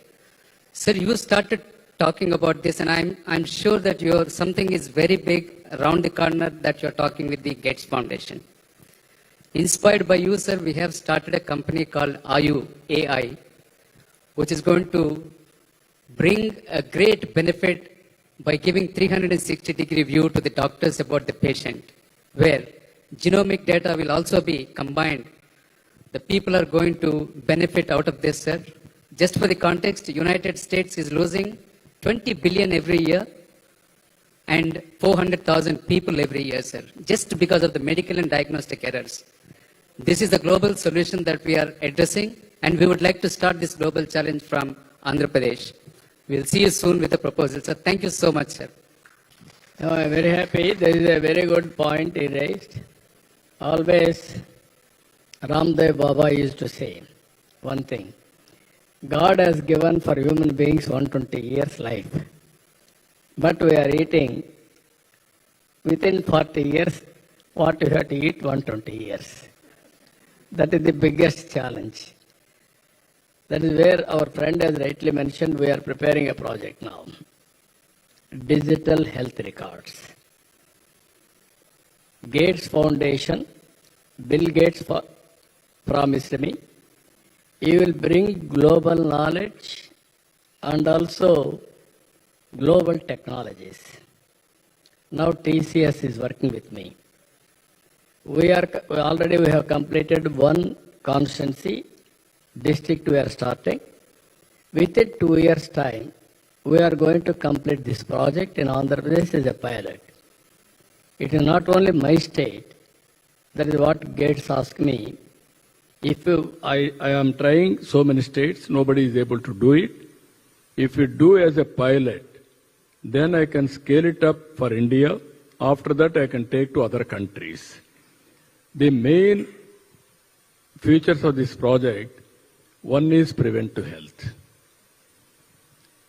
Sir, you started talking about this, and I'm sure that something is very big around the corner that you're talking with the Gates Foundation. Inspired by you, sir, we have started a company called Ayu AI, which is going to bring a great benefit by giving 360-degree view to the doctors about the patient, where genomic data will also be combined. The people are going to benefit out of this, sir. Just for the context, the United States is losing 20 billion every year and 400,000 people every year, sir, just because of the medical and diagnostic errors. This is the global solution that we are addressing, and we would like to start this global challenge from Andhra Pradesh. We'll see you soon with the proposal, sir. Thank you so much, sir.
No, I'm very happy. There is a very good point he raised. Always, Ramdev Baba used to say one thing. God has given for human beings 120 years life. But we are eating within 40 years what we have to eat 120 years. That is the biggest challenge. That is where our friend has rightly mentioned we are preparing a project now. Digital health records. Gates Foundation, Bill Gates promised me, he will bring global knowledge and also global technologies. Now TCS is working with me. We have completed one constituency district we are starting. Within 2 years' time, we are going to complete this project in Andhra Pradesh as a pilot. It is not only my state. That is what Gates asked me. If I am trying so many states, nobody is able to do it. If you do as a pilot, then I can scale it up for India. After that, I can take to other countries. The main features of this project, one is preventive health.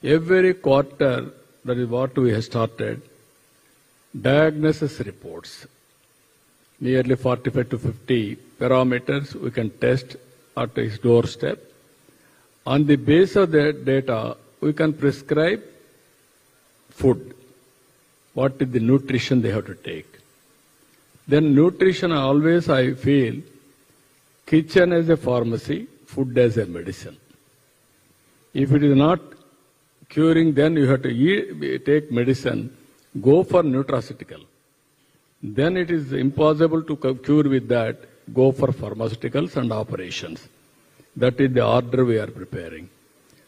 Every quarter, that is what we have started, diagnosis reports. Nearly 45 to 50 parameters we can test at his doorstep. On the basis of that data, we can prescribe food. What is the nutrition they have to take? Then nutrition, always I feel, kitchen as a pharmacy, food as a medicine. If it is not curing, then you have to take medicine, go for nutraceutical. Then it is impossible to cure with that, go for pharmaceuticals and operations. That is the order we are preparing.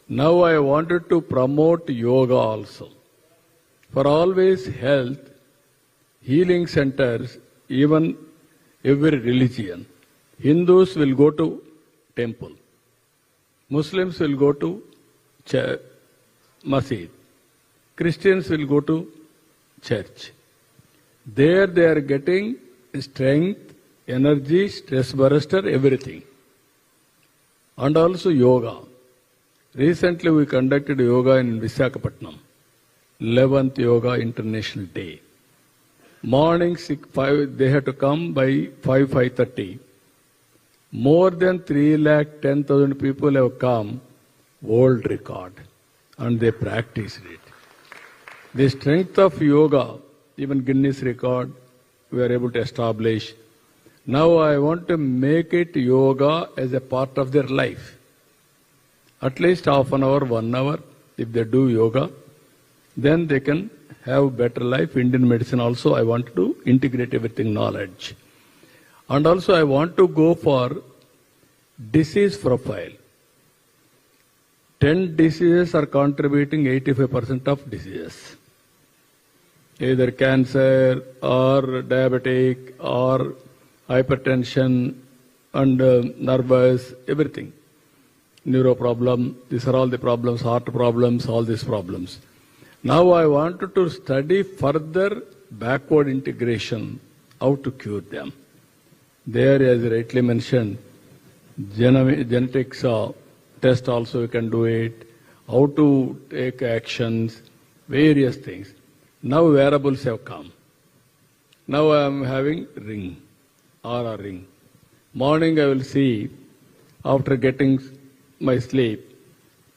Now I wanted to promote yoga also. For always health, healing centers, even every religion. Hindus will go to temple. Muslims will go to masjid. Christians will go to church. There they are getting strength, energy, stress buster, everything. And also yoga. Recently we conducted yoga in Visakhapatnam, 11th Yoga International Day. Morning 5, they had to come by 5:30. More than 310,000 people have come, world record, and they practiced it. The strength of yoga, even Guinness record, we are able to establish.
Now I want to make it yoga as a part of their life. At least half an hour, 1 hour, if they do yoga, then they can have better life. Indian medicine also, I want to integrate everything, knowledge. And also I want to go for disease profile. 10 diseases are contributing 85% of diseases. Either cancer or diabetic or hypertension and nervous, everything. Neuro problem, these are all the problems, heart problems, all these problems. Now I wanted to study further backward integration, how to cure them. There, as rightly mentioned, genetics test also you can do it, how to take actions, various things. Now wearables have come. Now I am having ring, Aura ring. Morning I will see, after getting my sleep,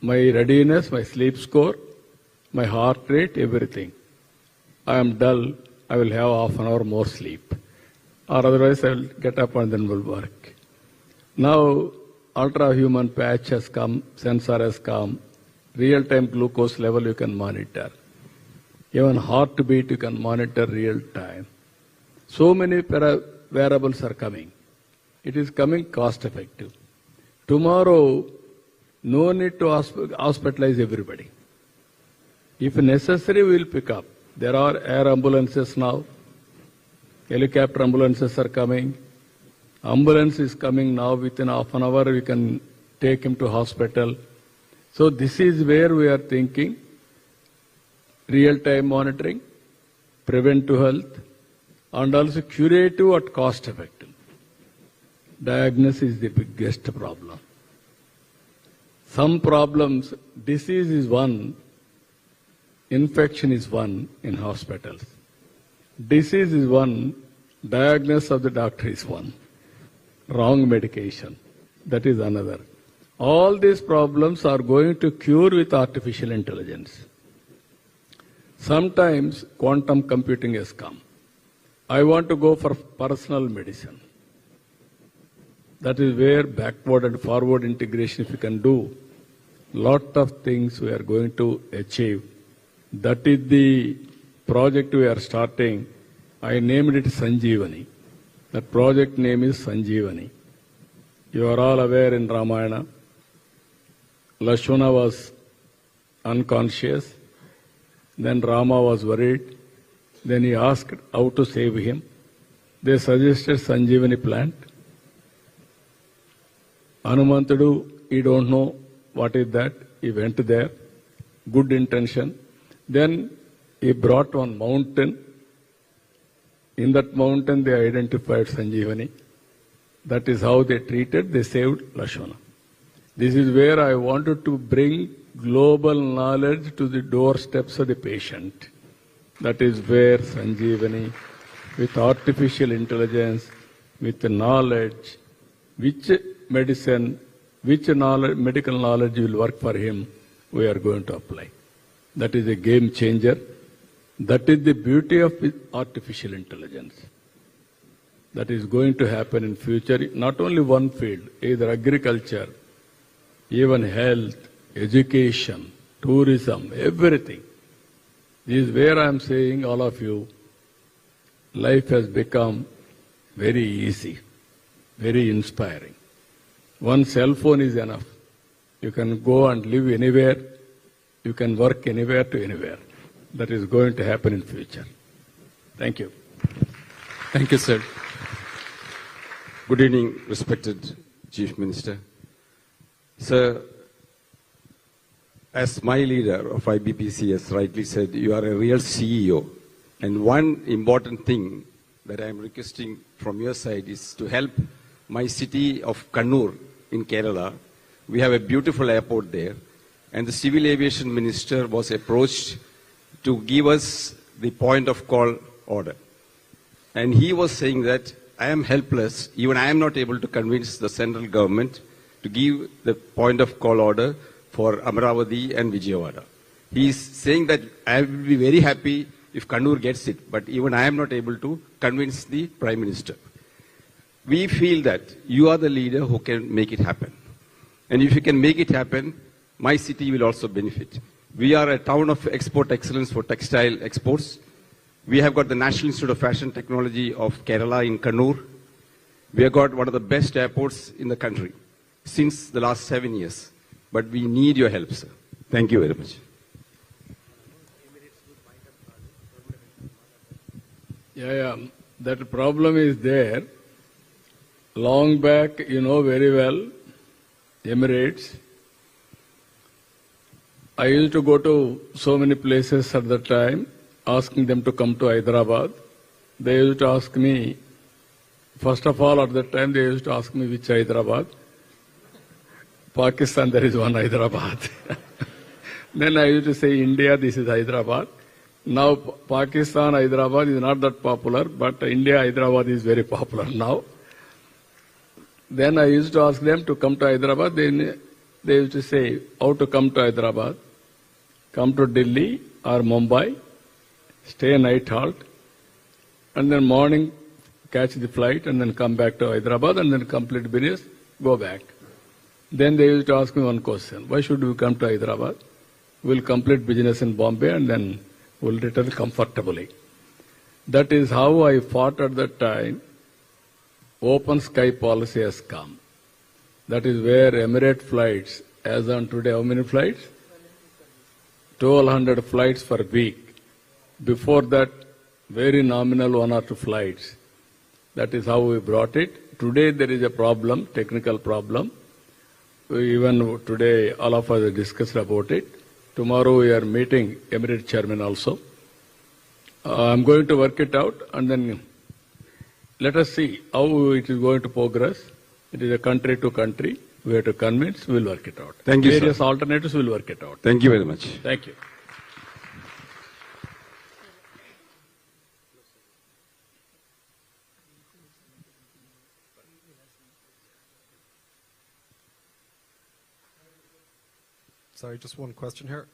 my readiness, my sleep score, my heart rate, everything. I am dull, I will have half an hour more sleep. Or otherwise I will get up and then will work. Now ultra-human patch has come, sensor has come, real-time glucose level you can monitor. Even heartbeat you can monitor real time. So many wearables are coming. It is coming cost effective. Tomorrow, no need to hospitalize everybody. If necessary, we will pick up. There are air ambulances now. Helicopter ambulances are coming. Ambulance is coming now. Within half an hour, we can take him to hospital. So this is where we are thinking. Real-time monitoring, preventive health, and also curative at cost effective. Diagnosis is the biggest problem. Some problems, disease is one, infection is one in hospitals. Disease is one, diagnosis of the doctor is one. Wrong medication, that is another. All these problems are going to cure with artificial intelligence. Sometimes quantum computing has come. I want to go for personal medicine. That is where backward and forward integration, if you can do, lot of things we are going to achieve. That is the project we are starting. I named it Sanjeevani. That project name is Sanjeevani. You are all aware in Ramayana, Lakshmana was unconscious. Then Rama was worried. Then he asked how to save him. They suggested Sanjeevani plant. Hanumantudu, he don't know what is that. He went there. Good intention. Then he brought one mountain. In that mountain they identified Sanjeevani. That is how they treated, they saved Lakshmana. This is where I wanted to bring global knowledge to the doorsteps of the patient. That is where Sanjeevani, with artificial intelligence, with knowledge, which medicine, which knowledge, medical knowledge will work for him, we are going to apply. That is a game changer. That is the beauty of artificial intelligence. That is going to happen in future, not only one field, either agriculture, even health, education, tourism, everything. This is where I am saying, all of you, life has become very easy, very inspiring. One cell phone is enough. You can go and live anywhere. You can work anywhere to anywhere. That is going to happen in future. Thank you.
Thank you, sir. Good evening, respected Chief Minister. Sir, as my leader of IBPC has rightly said, you are a real CEO. And one important thing that I am requesting from your side is to help my city of Kannur in Kerala. We have a beautiful airport there. And the Civil Aviation Minister was approached to give us the point of call order. And he was saying that I am helpless, even I am not able to convince the central government to give the point of call order for Amaravati and Vijayawada. He is saying that I will be very happy if Kannur gets it, but even I am not able to convince the Prime Minister. we feel that you are the leader who can make it happen. And if you can make it happen, my city will also benefit. We are a town of export excellence for textile exports. We have got the National Institute of Fashion Technology of Kerala in Kannur. We have got one of the best airports in the country since the last 7 years. But we need your help, sir. Thank you very much.
Yeah, that problem is there. Long back, you know very well, Emirates. I used to go to so many places at that time, asking them to come to Hyderabad. They used to ask me, first of all, at that time, they used to ask me which Hyderabad. Pakistan, there is one Hyderabad. Then I used to say, India, this is Hyderabad. Now, Pakistan, Hyderabad is not that popular, but India, Hyderabad is very popular now. Then I used to ask them to come to Hyderabad. Then they used to say, how to come to Hyderabad? Come to Delhi or Mumbai, stay night halt, and then morning catch the flight and then come back to Hyderabad and then complete business, go back. Then they used to ask me one question, why should we come to Hyderabad? We'll complete business in Bombay and then we'll return comfortably. That is how I fought at that time. Open sky policy has come. That is where Emirate flights, as on today, how many flights? 1,200 flights per week. Before that, very nominal 1 or 2 flights. That is how we brought it. Today there is a problem, technical problem. Even today, all of us discussed about it. Tomorrow we are meeting Emirate chairman also. I'm going to work it out and then let us see how it is going to progress. It is a country to country. We have to convince, we'll work it out.
Thank you,
Various
sir.
alternatives, we'll work it out.
Thank you very much.
Thank you.
Sorry, just one question here.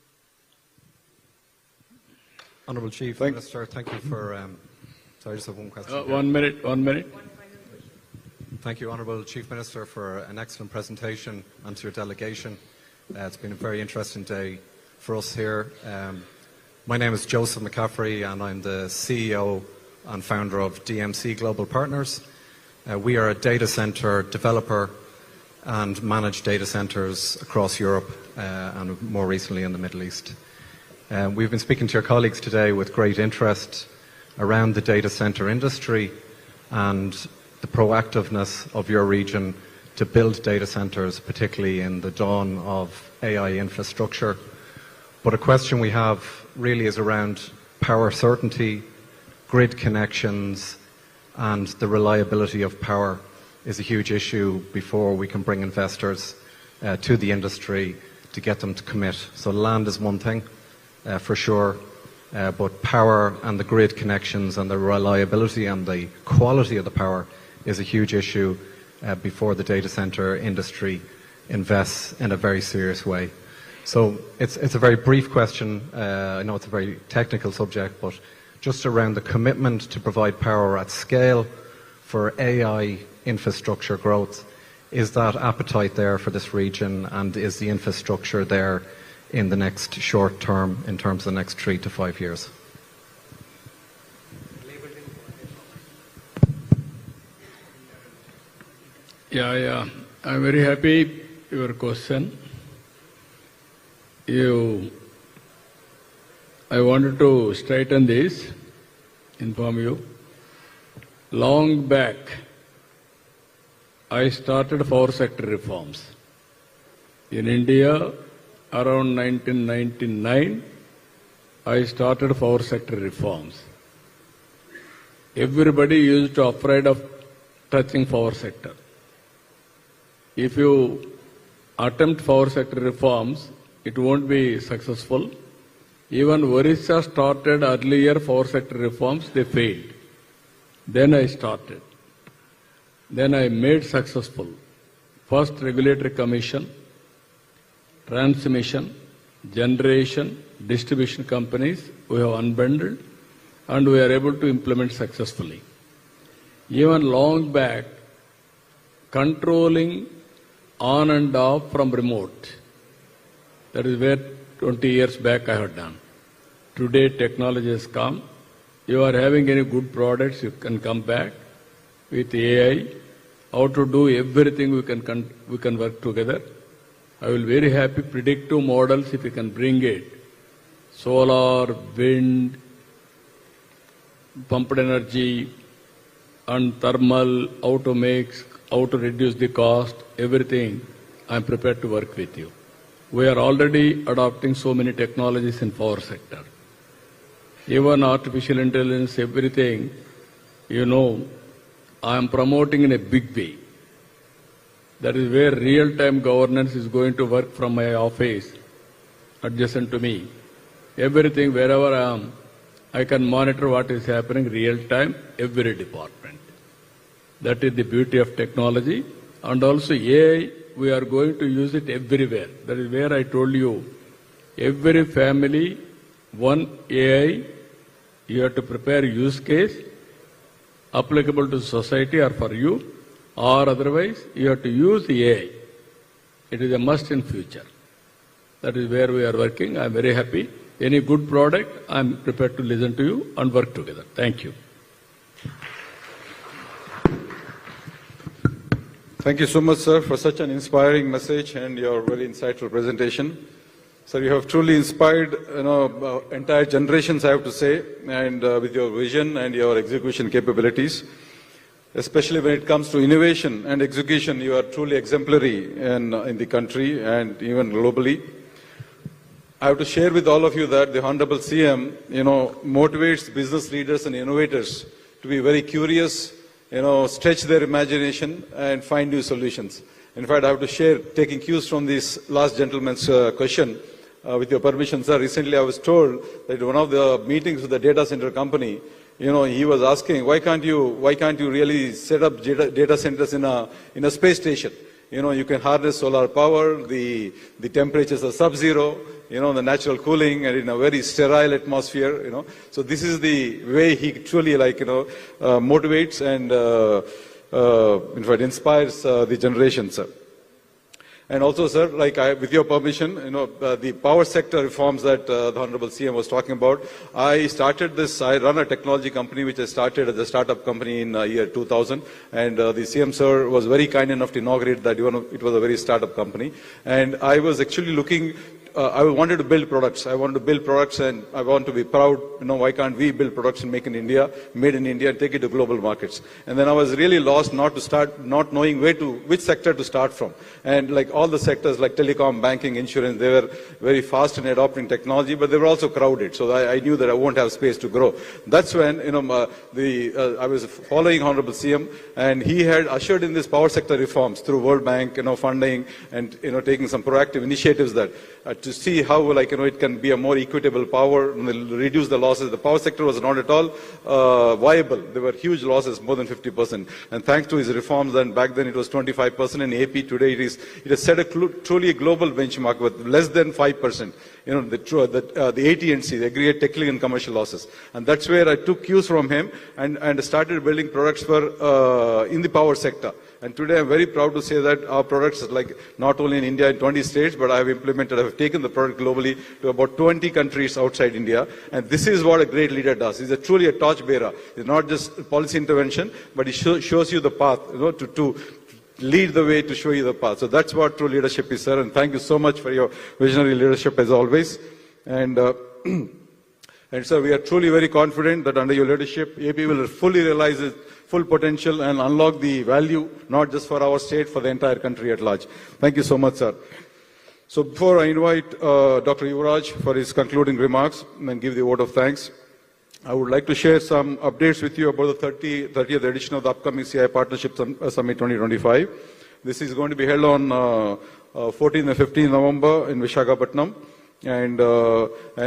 Honourable Chief Minister, thank you for... sorry, I just have one question.
1 minute, 1 minute.
Thank you, Honourable Chief Minister, for an excellent presentation and to your delegation. It's been a very interesting day for us here. My name is Joseph McCaffrey and I'm the CEO and founder of DMC Global Partners. We are a data centre developer and manage data centres across Europe and more recently in the Middle East. We've been speaking to your colleagues today with great interest around the data centre industry and the proactiveness of your region to build data centres, particularly in the dawn of AI infrastructure. But a question we have really is around power certainty, grid connections, and the reliability of power is a huge issue before we can bring investors to the industry to get them to commit. So land is one thing, for sure, but power and the grid connections and the reliability and the quality of the power is a huge issue before the data center industry invests in a very serious way. So it's a very brief question. I know it's a very technical subject, but just around the commitment to provide power at scale for AI infrastructure growth. Is that appetite there for this region, and is the infrastructure there in the next short term, in terms of the next 3 to 5 years?
Yeah. I'm very happy your question. I wanted to straighten this, inform you. Long back, I started power sector reforms. In India, around 1999, I started power sector reforms. Everybody used to afraid of touching power sector. If you attempt power sector reforms, it won't be successful. Even Orissa started earlier power sector reforms, they failed. Then I started. Then I made successful. First regulatory commission, transmission, generation, distribution companies, we have unbundled and we are able to implement successfully. Even long back, controlling on and off from remote. That is where 20 years back I had done. Today technology has come. You are having any good products, you can come back with AI. How to do everything we can work together. I will very happy predictive models if you can bring it. Solar, wind, pumped energy, and thermal, how to make, how to reduce the cost, everything, I am prepared to work with you. We are already adopting so many technologies in power sector. Even artificial intelligence, everything, you know, I am promoting in a big way. That is where real-time governance is going to work from my office, adjacent to me. Everything, wherever I am, I can monitor what is happening real-time, every department. That is the beauty of technology. And also AI, we are going to use it everywhere. That is where I told you, every family, one AI, you have to prepare use case, applicable to society or for you, or otherwise you have to use the AI. It is a must in future. That is where we are working. I am very happy. Any good product, I am prepared to listen to you and work together. Thank you.
Thank you so much, sir, for such an inspiring message and your very insightful presentation. Sir, you have truly inspired, entire generations, I have to say, and with your vision and your execution capabilities. Especially when it comes to innovation and execution, you are truly exemplary in the country and even globally. I have to share with all of you that the Honorable CM, motivates business leaders and innovators to be very curious, stretch their imagination and find new solutions. In fact, I have to share, taking cues from this last gentleman's question, with your permission, sir. Recently, I was told that one of the meetings with the data center company, he was asking, why can't you really set up data centers in a space station? You can harness solar power, the temperatures are sub-zero, the natural cooling, and in a very sterile atmosphere, So this is the way he truly motivates and, in fact, inspires the generation, sir. And also, sir, with your permission, the power sector reforms that the Honorable CM was talking about, I run a technology company which I started as a startup company in year 2000, and the CM sir was very kind enough to inaugurate that it was a very startup company. And I was actually looking, I wanted to build products. I wanted to build products and I want to be proud, why can't we build products and made in India and take it to global markets. And then I was really lost not knowing which sector to start from. And like all the sectors like telecom, banking, insurance, they were very fast in adopting technology, but they were also crowded. So I knew that I won't have space to grow. That's when, I was following Honorable CM, and he had ushered in this power sector reforms through World Bank, funding and, taking some proactive initiatives that to see how it can be a more equitable power and reduce the losses. The power sector was not at all viable. There were huge losses, more than 50%. And thanks to his reforms, then back then it was 25%. In AP today it has set a truly global benchmark with less than 5%. The AT&C, the aggregate technical and commercial losses. And that's where I took cues from him and started building products for in the power sector. And today I'm very proud to say that our products, not only in India in 20 states, but I have taken the product globally to about 20 countries outside India. And this is what a great leader does. He's truly a torchbearer. It's not just policy intervention, but he shows you the path, to lead the way, to show you the path. So that's what true leadership is, sir. And thank you so much for your visionary leadership as always. And, and sir, we are truly very confident that under your leadership, AP will fully realize its full potential and unlock the value, not just for our state, for the entire country at large. Thank you so much, sir. So before I invite Dr. Yuvraj for his concluding remarks and give the vote of thanks, I would like to share some updates with you about the 30th edition of the upcoming CII Partnership Summit 2025. This is going to be held on 14th and 15th November in Visakhapatnam. And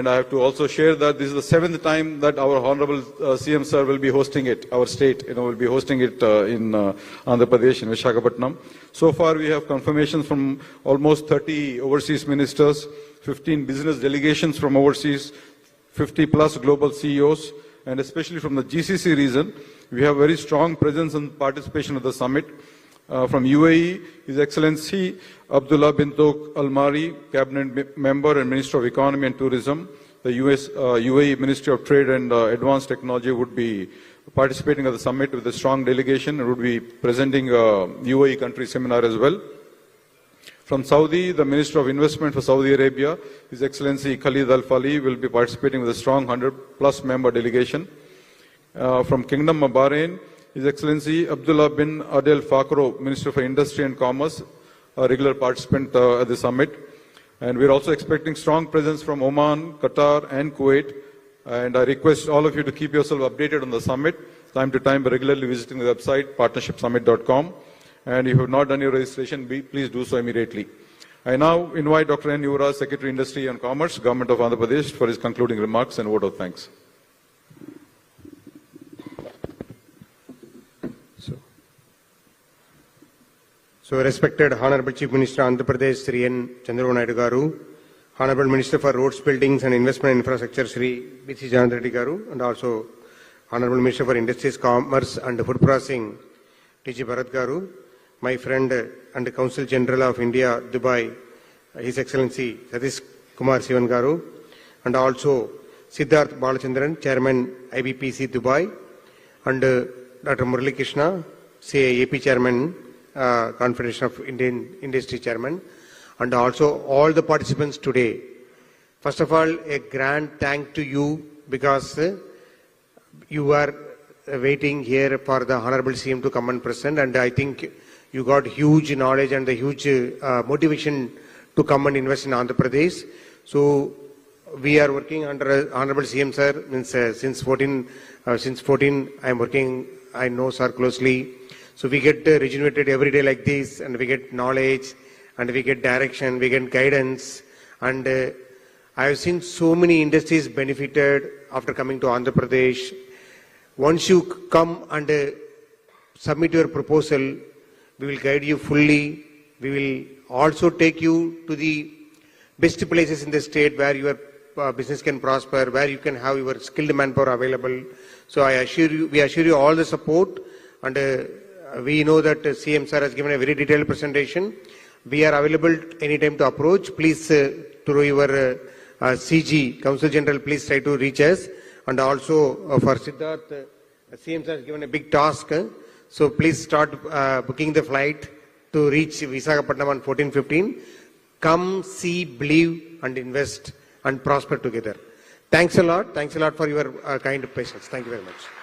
I have to also share that this is the 7th time that our Honorable CM Sir will be hosting it, our state, will be hosting it in Andhra Pradesh, in Visakhapatnam. So far we have confirmations from almost 30 overseas ministers, 15 business delegations from overseas, 50 plus global CEOs, and especially from the GCC region, we have very strong presence and participation at the summit. From UAE, His Excellency Abdullah bin Tok Al Mari, Cabinet Member and Minister of Economy and Tourism. The UAE Ministry of Trade and Advanced Technology would be participating at the summit with a strong delegation and would be presenting a UAE country seminar as well. From Saudi, the Minister of Investment for Saudi Arabia, His Excellency Khalid Al Fali, will be participating with a strong 100+ member delegation. From Kingdom of Bahrain, His Excellency Abdullah bin Adel Fakro, Minister for Industry and Commerce, a regular participant at the summit. And we're also expecting strong presence from Oman, Qatar, and Kuwait. And I request all of you to keep yourself updated on the summit, time to time, by regularly visiting the website, partnershipsummit.com. And if you have not done your registration, please do so immediately. I now invite Dr. N. Yuvraj, Secretary Industry and Commerce, Government of Andhra Pradesh, for his concluding remarks and vote of thanks.
So respected Honorable Chief Minister Andhra Pradesh, Sri N. Chandrababu Naidu Garu, Honorable Minister for Roads, Buildings and Investment Infrastructure, Sri B.C. Janardhan Reddy Garu, and also Honorable Minister for Industries, Commerce and Food Processing, T.G. Bharat Garu, my friend and Consul General of India, Dubai, His Excellency Satish Kumar Sivan Garu, and also Siddharth Balachandran, Chairman IBPC Dubai, and Dr. Murali Krishna, CII Chairman, Confederation of Indian Industry Chairman, and also all the participants today. First of all, a grand thank to you because you are waiting here for the Honorable CM to come and present, and I think you got huge knowledge and the huge motivation to come and invest in Andhra Pradesh. So we are working under Honorable CM sir, means since 14 I am working, I know sir closely. So we get rejuvenated every day like this, and we get knowledge, and we get direction, we get guidance, and I have seen so many industries benefited after coming to Andhra Pradesh. Once you come and submit your proposal, we will guide you fully. We will also take you to the best places in the state where your business can prosper, where you can have your skilled manpower available. So I assure you, we assure you all the support, and we know that CM sir has given a very detailed presentation. We are available anytime to approach. Please, through your CG, Council General, please try to reach us. And also for Siddharth, CM sir has given a big task. So please start booking the flight to reach Visakhapatnam on 14-15. Come, see, believe, and invest and prosper together. Thanks a lot. Thanks a lot for your kind patience. Thank you very much.